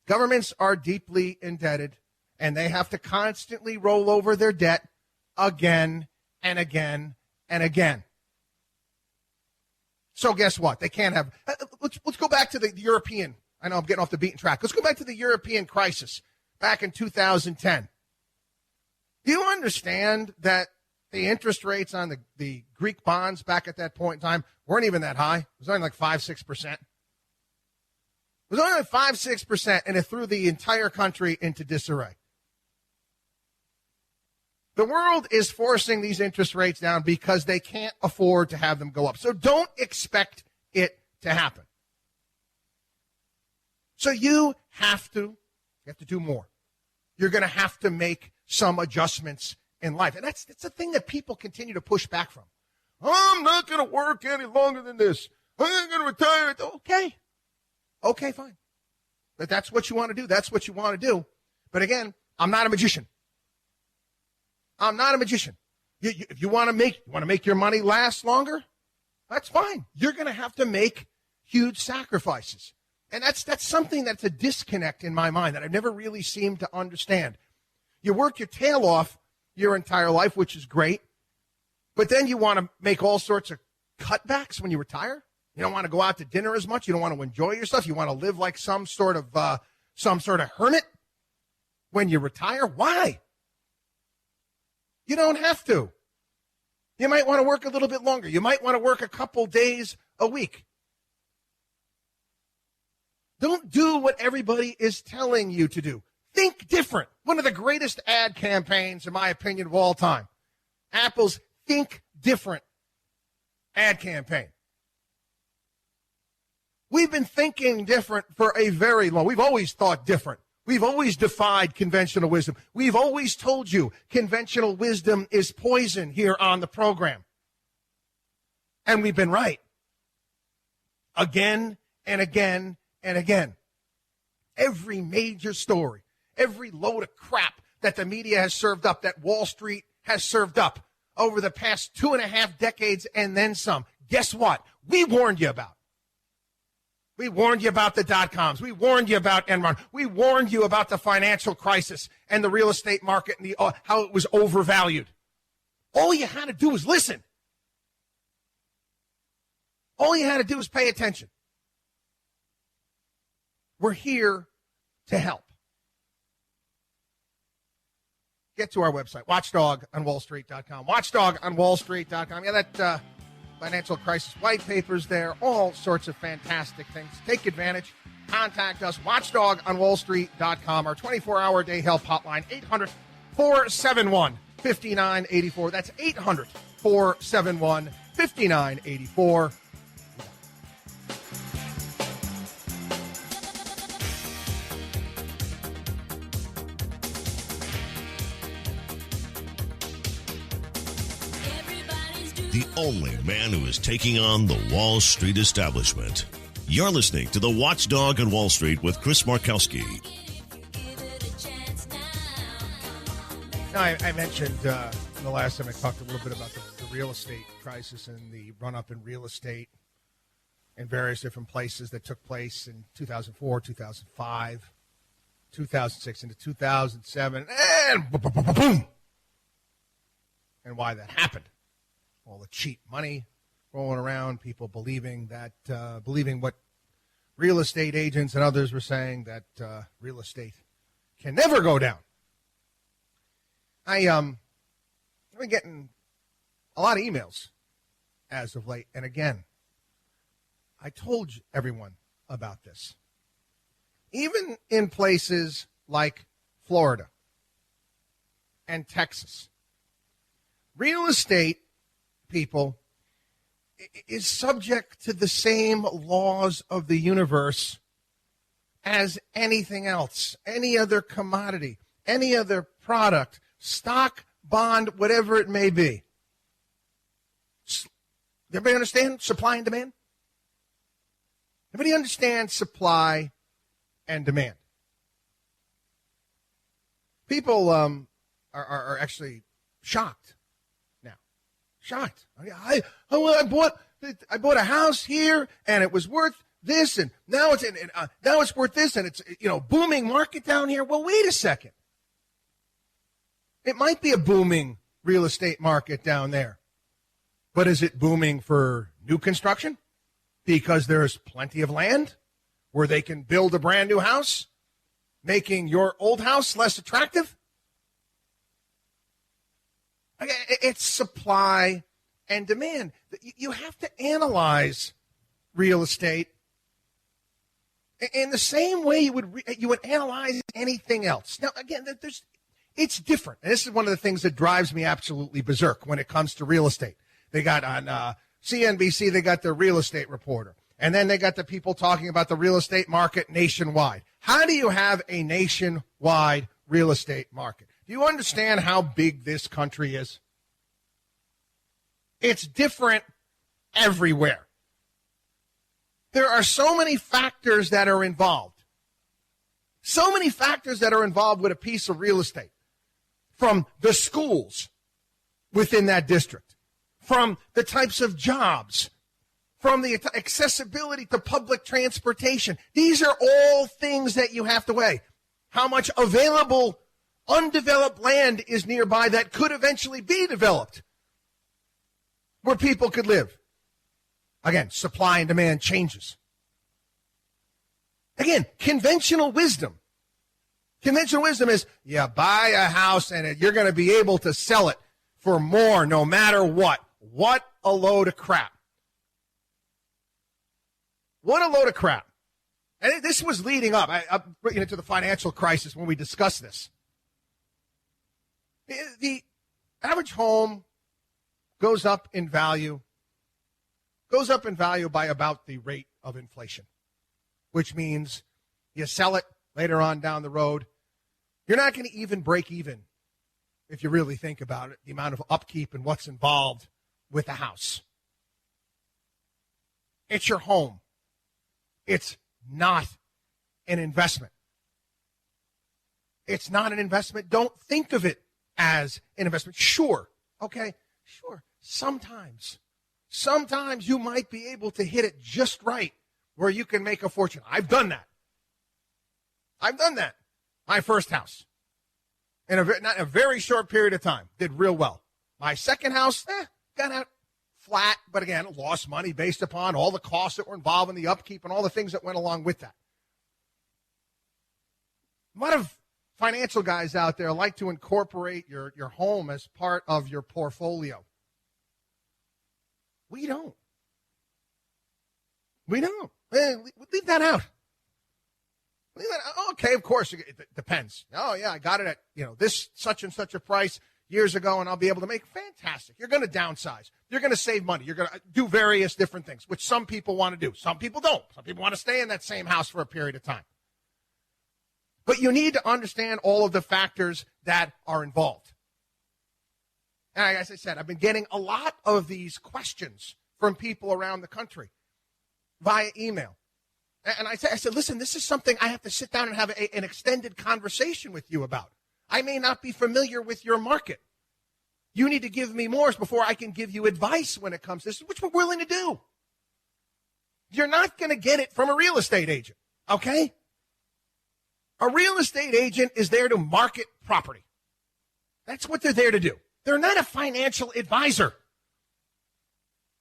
Governments are deeply indebted, and they have to constantly roll over their debt again and again and again. So guess what? They can't have let's go back to the European. I know I'm getting off the beaten track. Let's go back to the European crisis back in 2010. Do you understand that the interest rates on the Greek bonds back at that point in time weren't even that high? It was only like 5-6%. It was only like 5-6%, and it threw the entire country into disarray. The world is forcing these interest rates down because they can't afford to have them go up. So don't expect it to happen. So you have to do more. You're going to have to make some adjustments in life. And that's the thing that people continue to push back from. I'm not going to work any longer than this. I'm going to retire. Okay. Okay, fine. But that's what you want to do. That's what you want to do. But again, I'm not a magician. I'm not a magician. If you want to make your money last longer, that's fine. You're going to have to make huge sacrifices. And that's something that's a disconnect in my mind that I've never really seemed to understand. You work your tail off your entire life, which is great, but then you want to make all sorts of cutbacks when you retire. You don't want to go out to dinner as much. You don't want to enjoy yourself. You want to live like some sort of hermit when you retire. Why? You don't have to. You might want to work a little bit longer. You might want to work a couple days a week. Don't do what everybody is telling you to do. Think different. One of the greatest ad campaigns, in my opinion, of all time. Apple's Think Different ad campaign. We've been thinking different for a very long. We've always thought different. We've always defied conventional wisdom. We've always told you conventional wisdom is poison here on the program. And we've been right. Again and again and again. Every major story, every load of crap that the media has served up, that Wall Street has served up over the past 2.5 decades and then some. Guess what? We warned you about. We warned you about the dot-coms. We warned you about Enron. We warned you about the financial crisis and the real estate market and how it was overvalued. All you had to do was listen. All you had to do was pay attention. We're here to help. Get to our website, watchdogonwallstreet.com. Watchdogonwallstreet.com. Yeah, that financial crisis white papers there, all sorts of fantastic things. Take advantage. Contact us, watchdogonwallstreet.com. Our 24-hour day help hotline, 800-471-5984. That's 800-471-5984. The only man who is taking on the Wall Street establishment. You're listening to the Watchdog on Wall Street with Chris Markowski. Now, I mentioned the last time I talked a little bit about the real estate crisis and the run-up in real estate in various different places that took place in 2004, 2005, 2006 into 2007, and boom! And why that happened. All the cheap money rolling around, people believing what real estate agents and others were saying, that real estate can never go down. I've been getting a lot of emails as of late. And again, I told everyone about this. Even in places like Florida and Texas, real estate, people, is subject to the same laws of the universe as anything else, any other commodity, any other product, stock, bond, whatever it may be. Everybody understand supply and demand? Everybody understand supply and demand? People are actually shocked. Shocked. I bought a house here, and it was worth this, and now it's worth this, and it's booming market down here. Well, wait a second. It might be a booming real estate market down there, but is it booming for new construction because there's plenty of land where they can build a brand new house, making your old house less attractive? It's supply and demand. You have to analyze real estate In the same way you would analyze anything else. Now, again, it's different. And this is one of the things that drives me absolutely berserk when it comes to real estate. They got on CNBC, they got their real estate reporter. And then they got the people talking about the real estate market nationwide. How do you have a nationwide real estate market? Do you understand how big this country is? It's different everywhere. There are so many factors that are involved. So many factors that are involved with a piece of real estate. From the schools within that district, from the types of jobs, from the accessibility to public transportation. These are all things that you have to weigh. How much available, undeveloped land is nearby that could eventually be developed where people could live. Again, supply and demand changes. Again, conventional wisdom. Conventional wisdom is you buy a house and you're going to be able to sell it for more no matter what. What a load of crap. What a load of crap. And this was leading up to the financial crisis when we discussed this. The average home goes up in value by about the rate of inflation, which means you sell it later on down the road. You're not going to even break even if you really think about it, the amount of upkeep and what's involved with a house. It's your home. It's not an investment. It's not an investment. Don't think of it as an investment. Sure. Okay. Sure. Sometimes you might be able to hit it just right where you can make a fortune. I've done that. My first house. In a very short period of time. Did real well. My second house, got out flat, but again, lost money based upon all the costs that were involved in the upkeep and all the things that went along with that. A lot of financial guys out there like to incorporate your home as part of your portfolio. We don't. Leave that out. Okay, of course, it depends. Oh, yeah, I got it at, this such and such a price years ago, and I'll be able to make fantastic. You're going to downsize. You're going to save money. You're going to do various different things, which some people want to do. Some people don't. Some people want to stay in that same house for a period of time. But you need to understand all of the factors that are involved. And as I said, I've been getting a lot of these questions from people around the country via email. And I said, listen, this is something I have to sit down and have an extended conversation with you about. I may not be familiar with your market. You need to give me more before I can give you advice when it comes to this, which we're willing to do. You're not going to get it from a real estate agent, okay? A real estate agent is there to market property. That's what they're there to do. They're not a financial advisor.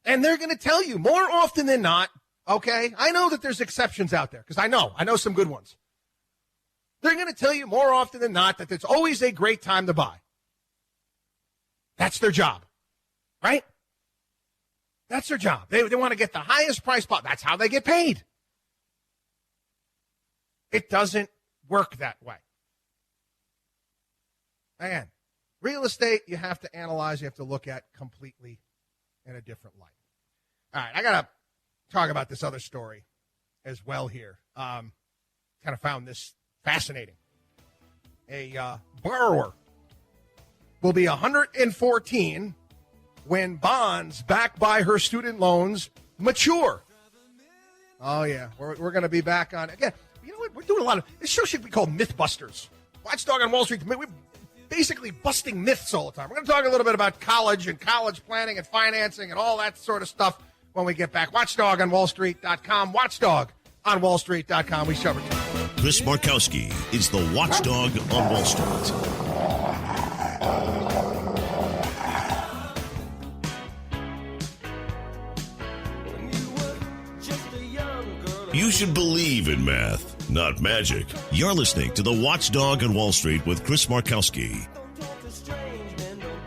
And they're going to tell you more often than not, okay? I know that there's exceptions out there because I know some good ones. They're going to tell you more often than not that it's always a great time to buy. That's their job, right? That's their job. They want to get the highest price possible. That's how they get paid. It doesn't work that way. Again, real estate, you have to analyze, you have to look at completely in a different light. All right, I got to talk about this other story as well here. Kind of found this fascinating. A borrower will be 114 when bonds backed by her student loans mature. Oh, yeah. We're going to be back on. Again, you know what? We're doing a lot of. This show should be called Mythbusters. Watchdog on Wall Street. We're basically busting myths all the time. We're going to talk a little bit about college and college planning and financing and all that sort of stuff when we get back. Watchdog on WallStreet.com. Watchdog on WallStreet.com. We shall return. Chris Markowski is the Watchdog on Wall Street. You should believe in math, not magic. You're listening to the Watchdog on Wall Street with Chris Markowski.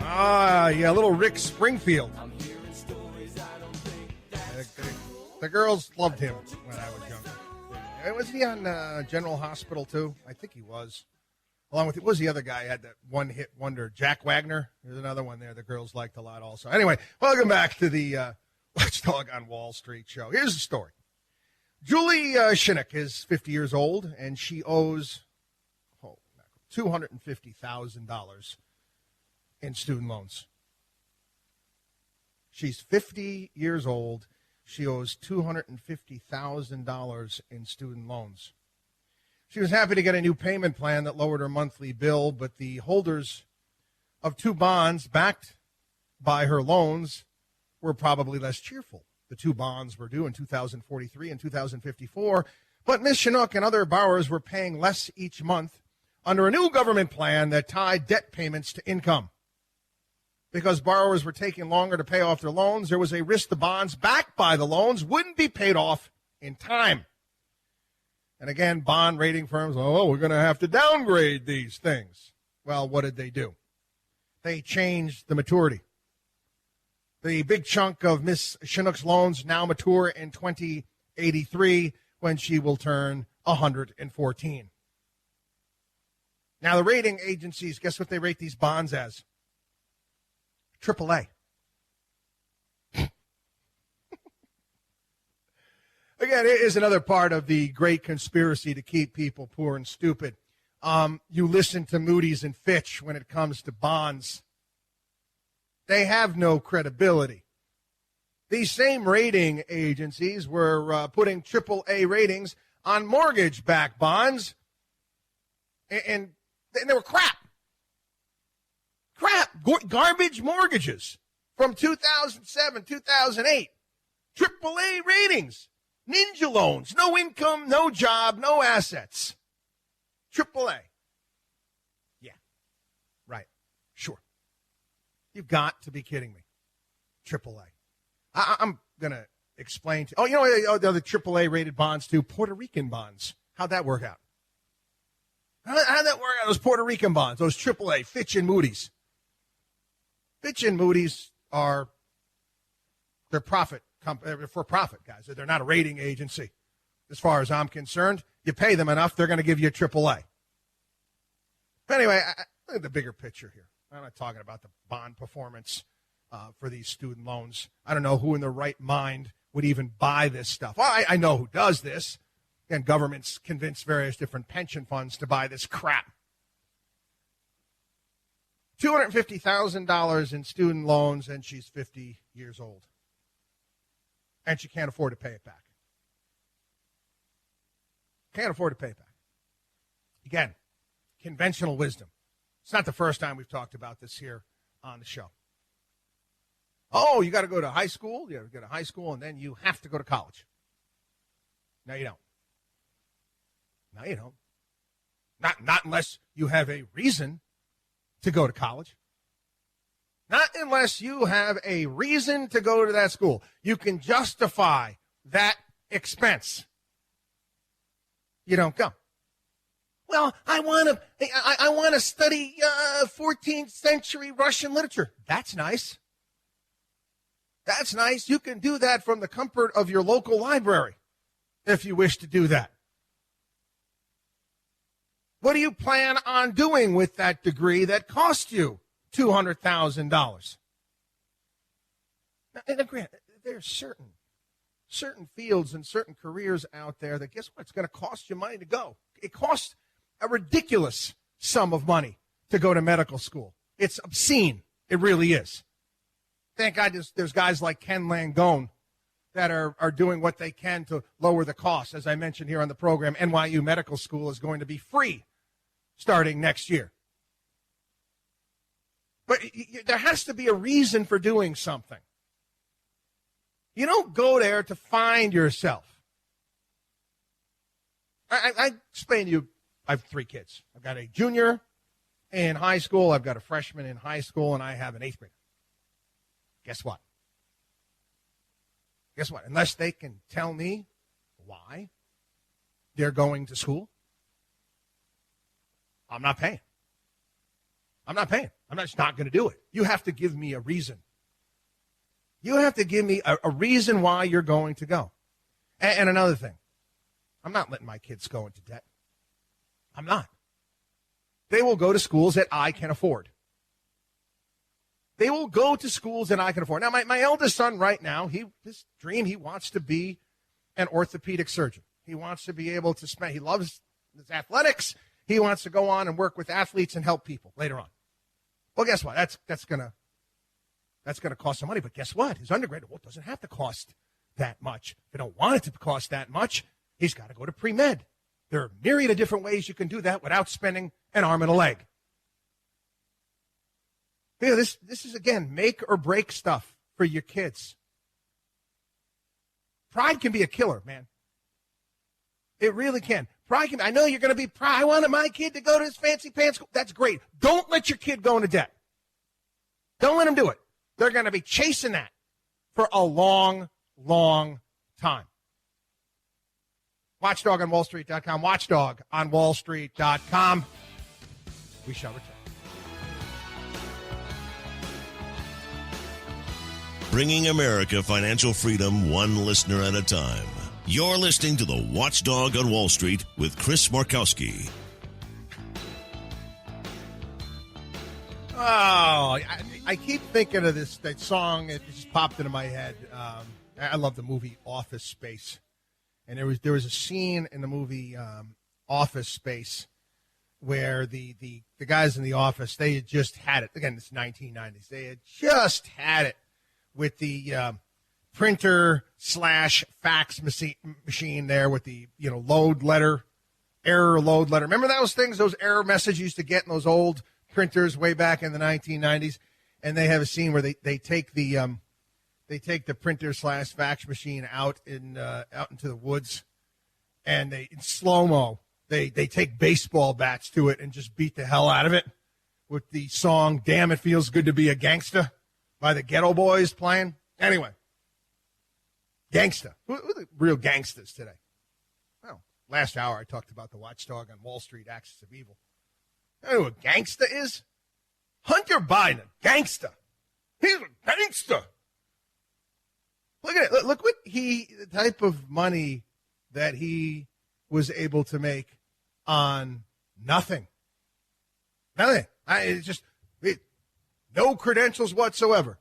Ah, yeah, little Rick Springfield. The girls loved him when I was younger. Was he on General Hospital, too? I think he was. Along with, what was the other guy who had that one-hit wonder? Jack Wagner? There's another one there the girls liked a lot also. Anyway, welcome back to the Watchdog on Wall Street show. Here's the story. Julie Shinnick is 50 years old, and she owes $250,000 in student loans. She's 50 years old. She owes $250,000 in student loans. She was happy to get a new payment plan that lowered her monthly bill, but the holders of two bonds backed by her loans were probably less cheerful. The two bonds were due in 2043 and 2054, but Ms. Chinook and other borrowers were paying less each month under a new government plan that tied debt payments to income. Because borrowers were taking longer to pay off their loans, there was a risk the bonds backed by the loans wouldn't be paid off in time. And again, bond rating firms, we're going to have to downgrade these things. Well, what did they do? They changed the maturity. The big chunk of Miss Chinook's loans now mature in 2083 when she will turn 114. Now, the rating agencies, guess what they rate these bonds as? AAA. Again, it is another part of the great conspiracy to keep people poor and stupid. You listen to Moody's and Fitch when it comes to bonds. They have no credibility. These same rating agencies were putting AAA ratings on mortgage-backed bonds, and they were crap. Garbage mortgages from 2007, 2008. AAA ratings. Ninja loans, no income, no job, no assets. AAA. Yeah, right, sure. You've got to be kidding me. AAA. I'm going to explain to you. The other AAA rated bonds too, Puerto Rican bonds. How'd that work out? How'd that work out, those Puerto Rican bonds, those AAA, Fitch and Moody's? Fitch and Moody's they're for-profit guys. They're not a rating agency. As far as I'm concerned, you pay them enough, they're going to give you a AAA. But anyway, look at the bigger picture here. I'm not talking about the bond performance for these student loans. I don't know who in their right mind would even buy this stuff. Well, I know who does this. And governments convince various different pension funds to buy this crap. $250,000 in student loans, and she's 50 years old. And she can't afford to pay it back. Can't afford to pay it back. Again, conventional wisdom. It's not the first time we've talked about this here on the show. Oh, you got to go to high school? You got to go to high school, and then you have to go to college. No, you don't. No, you don't. Not unless you have a reason to go to college. Not unless you have a reason to go to that school. You can justify that expense. You don't go. Well, I want to study 14th century Russian literature. That's nice. That's nice. You can do that from the comfort of your local library if you wish to do that. What do you plan on doing with that degree that cost you $200,000? And granted, there are certain fields and certain careers out there that, guess what? It's going to cost you money to go. It costs a ridiculous sum of money to go to medical school. It's obscene. It really is. Thank God there's guys like Ken Langone that are doing what they can to lower the cost. As I mentioned here on the program, NYU Medical School is going to be free starting next year. But there has to be a reason for doing something. You don't go there to find yourself. I explained to you, I have 3 kids. I've got a junior in high school, I've got a freshman in high school, and I have an 8th grader. Guess what? Guess what? Unless they can tell me why they're going to school, I'm not paying. I'm just not going to do it. You have to give me a reason. You have to give me a reason why you're going to go. And another thing, I'm not letting my kids go into debt. I'm not. They will go to schools that I can afford. They will go to schools that I can afford. Now, my eldest son right now, his dream, he wants to be an orthopedic surgeon. He wants to be able to he loves his athletics. He wants to go on and work with athletes and help people later on. Well, guess what? That's gonna cost some money. But guess what? His undergraduate, well, it doesn't have to cost that much. If you don't want it to cost that much, he's got to go to pre-med. There are a myriad of different ways you can do that without spending an arm and a leg. You know, this is, again, make or break stuff for your kids. Pride can be a killer, man. It really can. Pride can. I know you're going to be proud. I wanted my kid to go to this fancy pants school. That's great. Don't let your kid go into debt. Don't let them do it. They're going to be chasing that for a long, long time. Watchdog on WallStreet.com. Watchdog on WallStreet.com. We shall return. Bringing America financial freedom one listener at a time. You're listening to the Watchdog on Wall Street with Chris Markowski. Oh, I keep thinking of that song. It just popped into my head. I love the movie Office Space. And there was a scene in the movie Office Space where the guys in the office, they had just had it. Again, it's 1990s. They had just had it with the printer/fax machine there with the, error load letter. Remember those things, those error messages you used to get in those old printers way back in the 1990s? And they have a scene where they take the printer/fax machine out into the woods, and in slow-mo, they take baseball bats to it and just beat the hell out of it with the song "Damn It Feels Good to Be a Gangsta" by the Ghetto Boys playing. Anyway, gangsta. Who are the real gangsters today? Well, last hour I talked about the Watchdog on Wall Street, Axis of Evil. You know who a gangsta is? Hunter Biden, gangsta. He's a gangsta. Look at it. Look what the type of money that he was able to make on nothing. Nothing. No credentials whatsoever.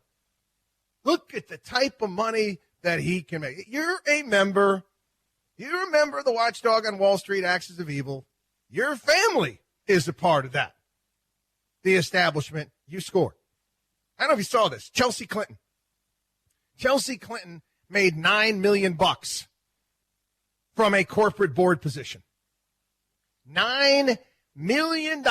Look at the type of money that he can make. You're a member. You're a member of the Watchdog on Wall Street, Axis of Evil. Your family is a part of that. The establishment, you score. I don't know if you saw this. Chelsea Clinton. Chelsea Clinton made $9 million from a corporate board position. $9 million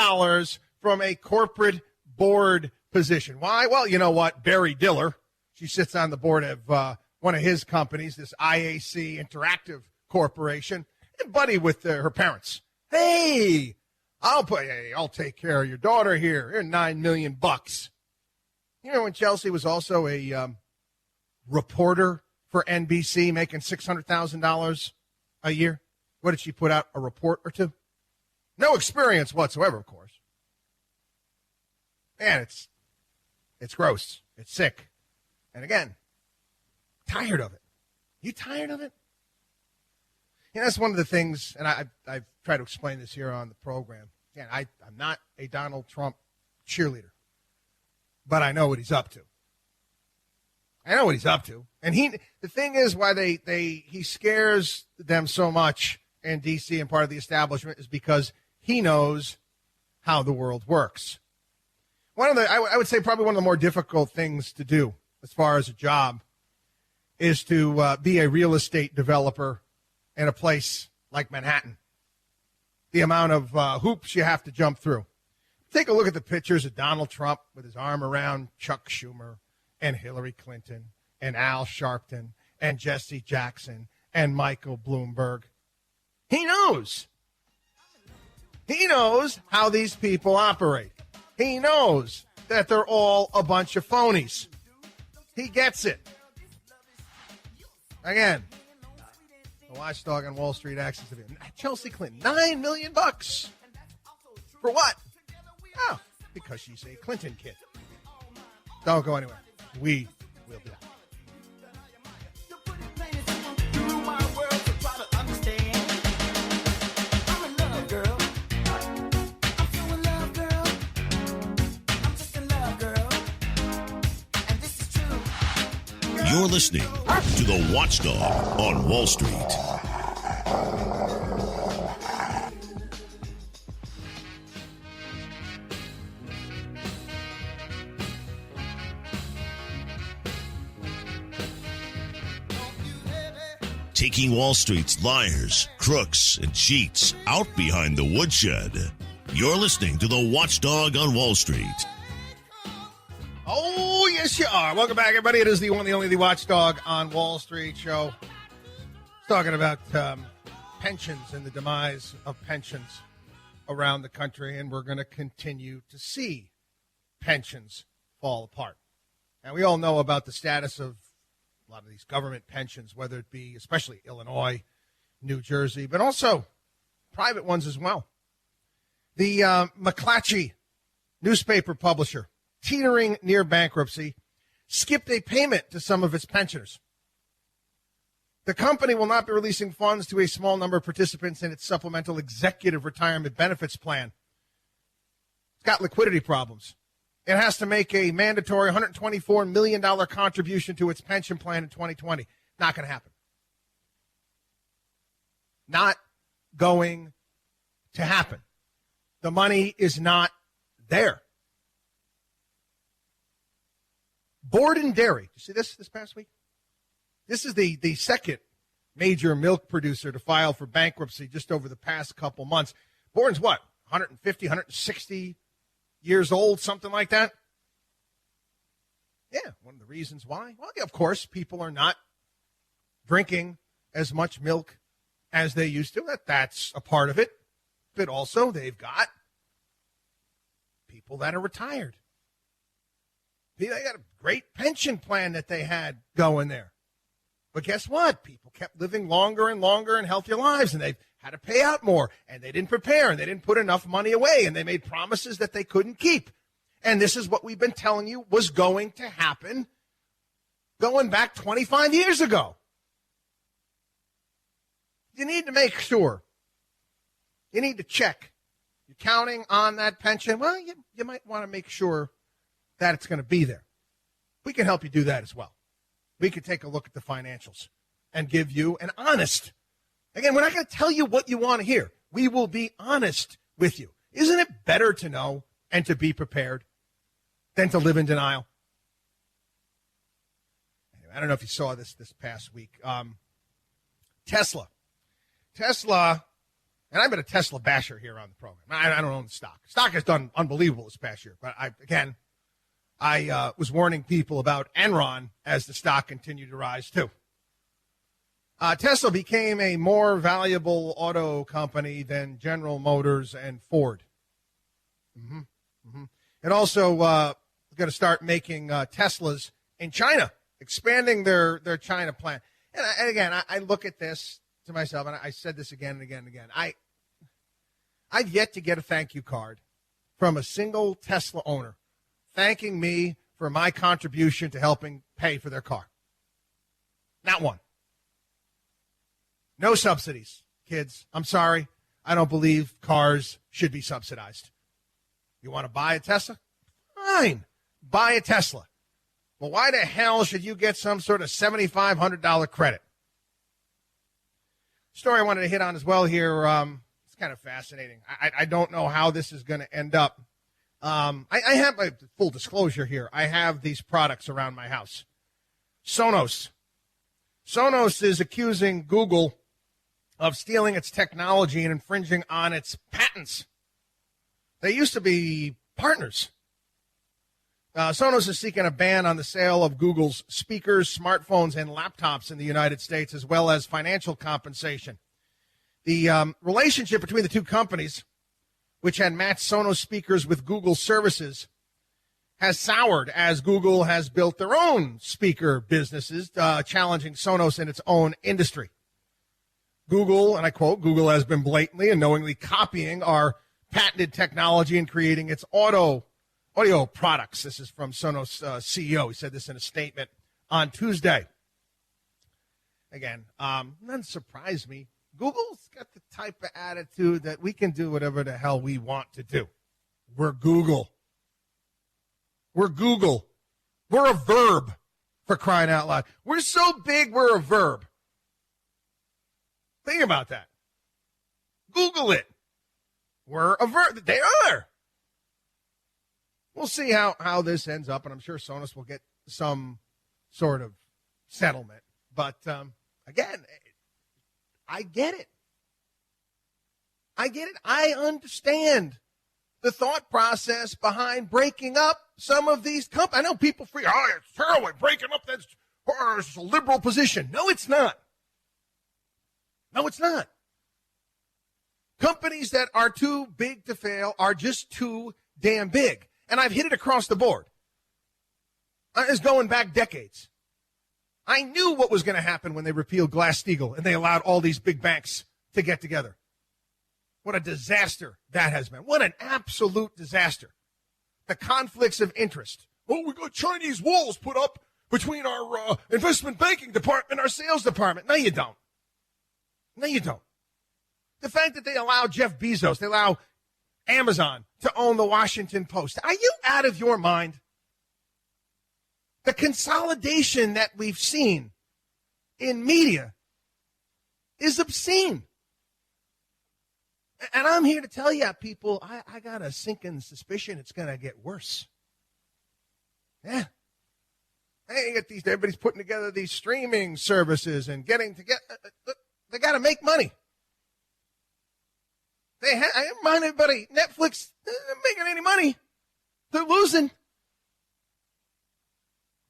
from a corporate board position. Why? Well, you know what? Barry Diller, she sits on the board of one of his companies, this IAC Interactive Corporation, and buddy with her parents. Hey, I'll take care of your daughter here. Here's $9 million. You know, when Chelsea was also a reporter for NBC, making $600,000 a year. What did she put out? A report or two? No experience whatsoever, of course. Man, it's gross. It's sick. And again, tired of it. You tired of it? Yeah, that's one of the things, and I've tried to explain this here on the program. Again, I'm not a Donald Trump cheerleader, but I know what he's up to. I know what he's up to. And the thing is why he scares them so much in D.C. and part of the establishment is because he knows how the world works. I would say probably one of the more difficult things to do as far as a job is to be a real estate developer in a place like Manhattan. The amount of hoops you have to jump through. Take a look at the pictures of Donald Trump with his arm around Chuck Schumer and Hillary Clinton and Al Sharpton and Jesse Jackson and Michael Bloomberg. He knows. He knows how these people operate. He knows that they're all a bunch of phonies. He gets it. Again, the Watchdog on Wall Street Axis of Evil. Chelsea Clinton, $9 million. For what? Oh, because she's a Clinton kid. Don't go anywhere. We will be back. You're listening to the Watchdog on Wall Street. Taking Wall Street's liars, crooks, and cheats out behind the woodshed. You're listening to the Watchdog on Wall Street. Oh, yes, you are. Welcome back, everybody. It is the one, the only, the Watchdog on Wall Street show. Talking about pensions and the demise of pensions around the country, and we're going to continue to see pensions fall apart. And we all know about the status of a lot of these government pensions, whether it be especially Illinois, New Jersey, but also private ones as well. The McClatchy newspaper publisher, teetering near bankruptcy, skipped a payment to some of its pensioners. The company will not be releasing funds to a small number of participants in its supplemental executive retirement benefits plan. It's got liquidity problems. It has to make a mandatory $124 million contribution to its pension plan in 2020. Not going to happen. Not going to happen. The money is not there. Borden Dairy. You see this past week? This is the second major milk producer to file for bankruptcy just over the past couple months. Borden's what? 150, 160 years old, something like that? Yeah, one of the reasons why. Well, yeah, of course, people are not drinking as much milk as they used to. That's a part of it. But also, they've got people that are retired. They got a great pension plan that they had going there. But guess what? People kept living longer and longer and healthier lives, and they've had to pay out more, and they didn't prepare, and they didn't put enough money away, and they made promises that they couldn't keep. And this is what we've been telling you was going to happen going back 25 years ago. You need to make sure. You need to check. You're counting on that pension. Well, you might want to make sure that it's going to be there. We can help you do that as well. We can take a look at the financials and give you an honest. Again, we're not going to tell you what you want to hear. We will be honest with you. Isn't it better to know and to be prepared than to live in denial? Anyway, I don't know if you saw this past week. Tesla, and I've been a Tesla basher here on the program. I don't own the stock. Stock has done unbelievable this past year, but I was warning people about Enron as the stock continued to rise too. Tesla became a more valuable auto company than General Motors and Ford. And also going to start making Teslas in China, expanding their China plant. And again, I look at this to myself, and I said this again and again and again. I've yet to get a thank you card from a single Tesla owner thanking me for my contribution to helping pay for their car. Not one. No subsidies, kids. I'm sorry. I don't believe cars should be subsidized. You want to buy a Tesla? Fine. Buy a Tesla. Well, why the hell should you get some sort of $7,500 credit? Story I wanted to hit on as well here. It's kind of fascinating. I don't know how this is going to end up. I have a full disclosure here. I have these products around my house. Sonos. Sonos is accusing Google of stealing its technology and infringing on its patents. They used to be partners. Sonos is seeking a ban on the sale of Google's speakers, smartphones, and laptops in the United States, as well as financial compensation. The relationship between the two companies, which had matched Sonos speakers with Google services, has soured as Google has built their own speaker businesses, challenging Sonos in its own industry. Google, and I quote, Google has been blatantly and knowingly copying our patented technology and creating its audio products. This is from Sonos CEO. He said this in a statement on Tuesday. Again, doesn't surprise me. Google's got the type of attitude that we can do whatever the hell we want to do. We're Google. We're Google. We're a verb. for crying out loud. We're so big, we're a verb. Think about that. Google it. We're a verb. They are. We'll see how this ends up, and I'm sure Sonos will get some sort of settlement. But, again, I get it. I understand the thought process behind breaking up some of these companies. I know people free. Oh, it's terrible. Breaking up, that's a liberal position. No, it's not. No, it's not. Companies that are too big to fail are just too damn big. And I've hit it across the board. It's going back decades. I knew what was going to happen when they repealed Glass-Steagall and they allowed all these big banks to get together. What a disaster that has been. What an absolute disaster. The conflicts of interest. Oh, we got Chinese walls put up between our investment banking department and our sales department. No, you don't. No, you don't. The fact that they allow Jeff Bezos, they allow Amazon to own the Washington Post. Are you out of your mind? The consolidation that we've seen in media is obscene. And I'm here to tell you, people, I got a sinking suspicion it's going to get worse. Yeah. Hey, you got these, everybody's putting together these streaming services and getting together. They got to make money. I remind everybody, Netflix isn't making any money. They're losing.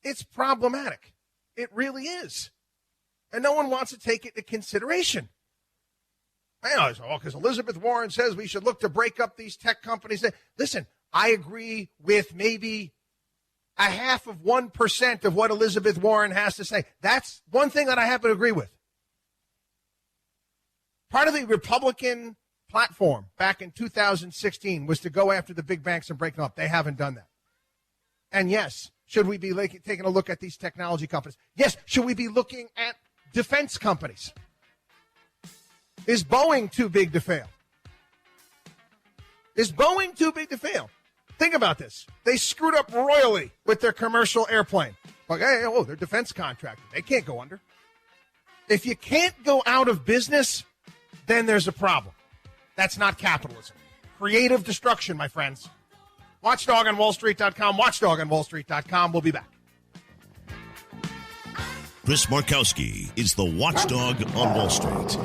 It's problematic. It really is. And no one wants to take it into consideration. Because Elizabeth Warren says we should look to break up these tech companies. Listen, I agree with maybe 0.5% of what Elizabeth Warren has to say. That's one thing that I happen to agree with. Part of the Republican platform back in 2016 was to go after the big banks and break them up. They haven't done that. And yes, should we be taking a look at these technology companies? Yes, should we be looking at defense companies? Is Boeing too big to fail? Is Boeing too big to fail? Think about this. They screwed up royally with their commercial airplane. Like, they're defense contractors. They can't go under. If you can't go out of business, then there's a problem. That's not capitalism. Creative destruction, my friends. Watchdog on WallStreet.com. Watchdog on WallStreet.com. We'll be back. Chris Markowski is the Watchdog on Wall Street.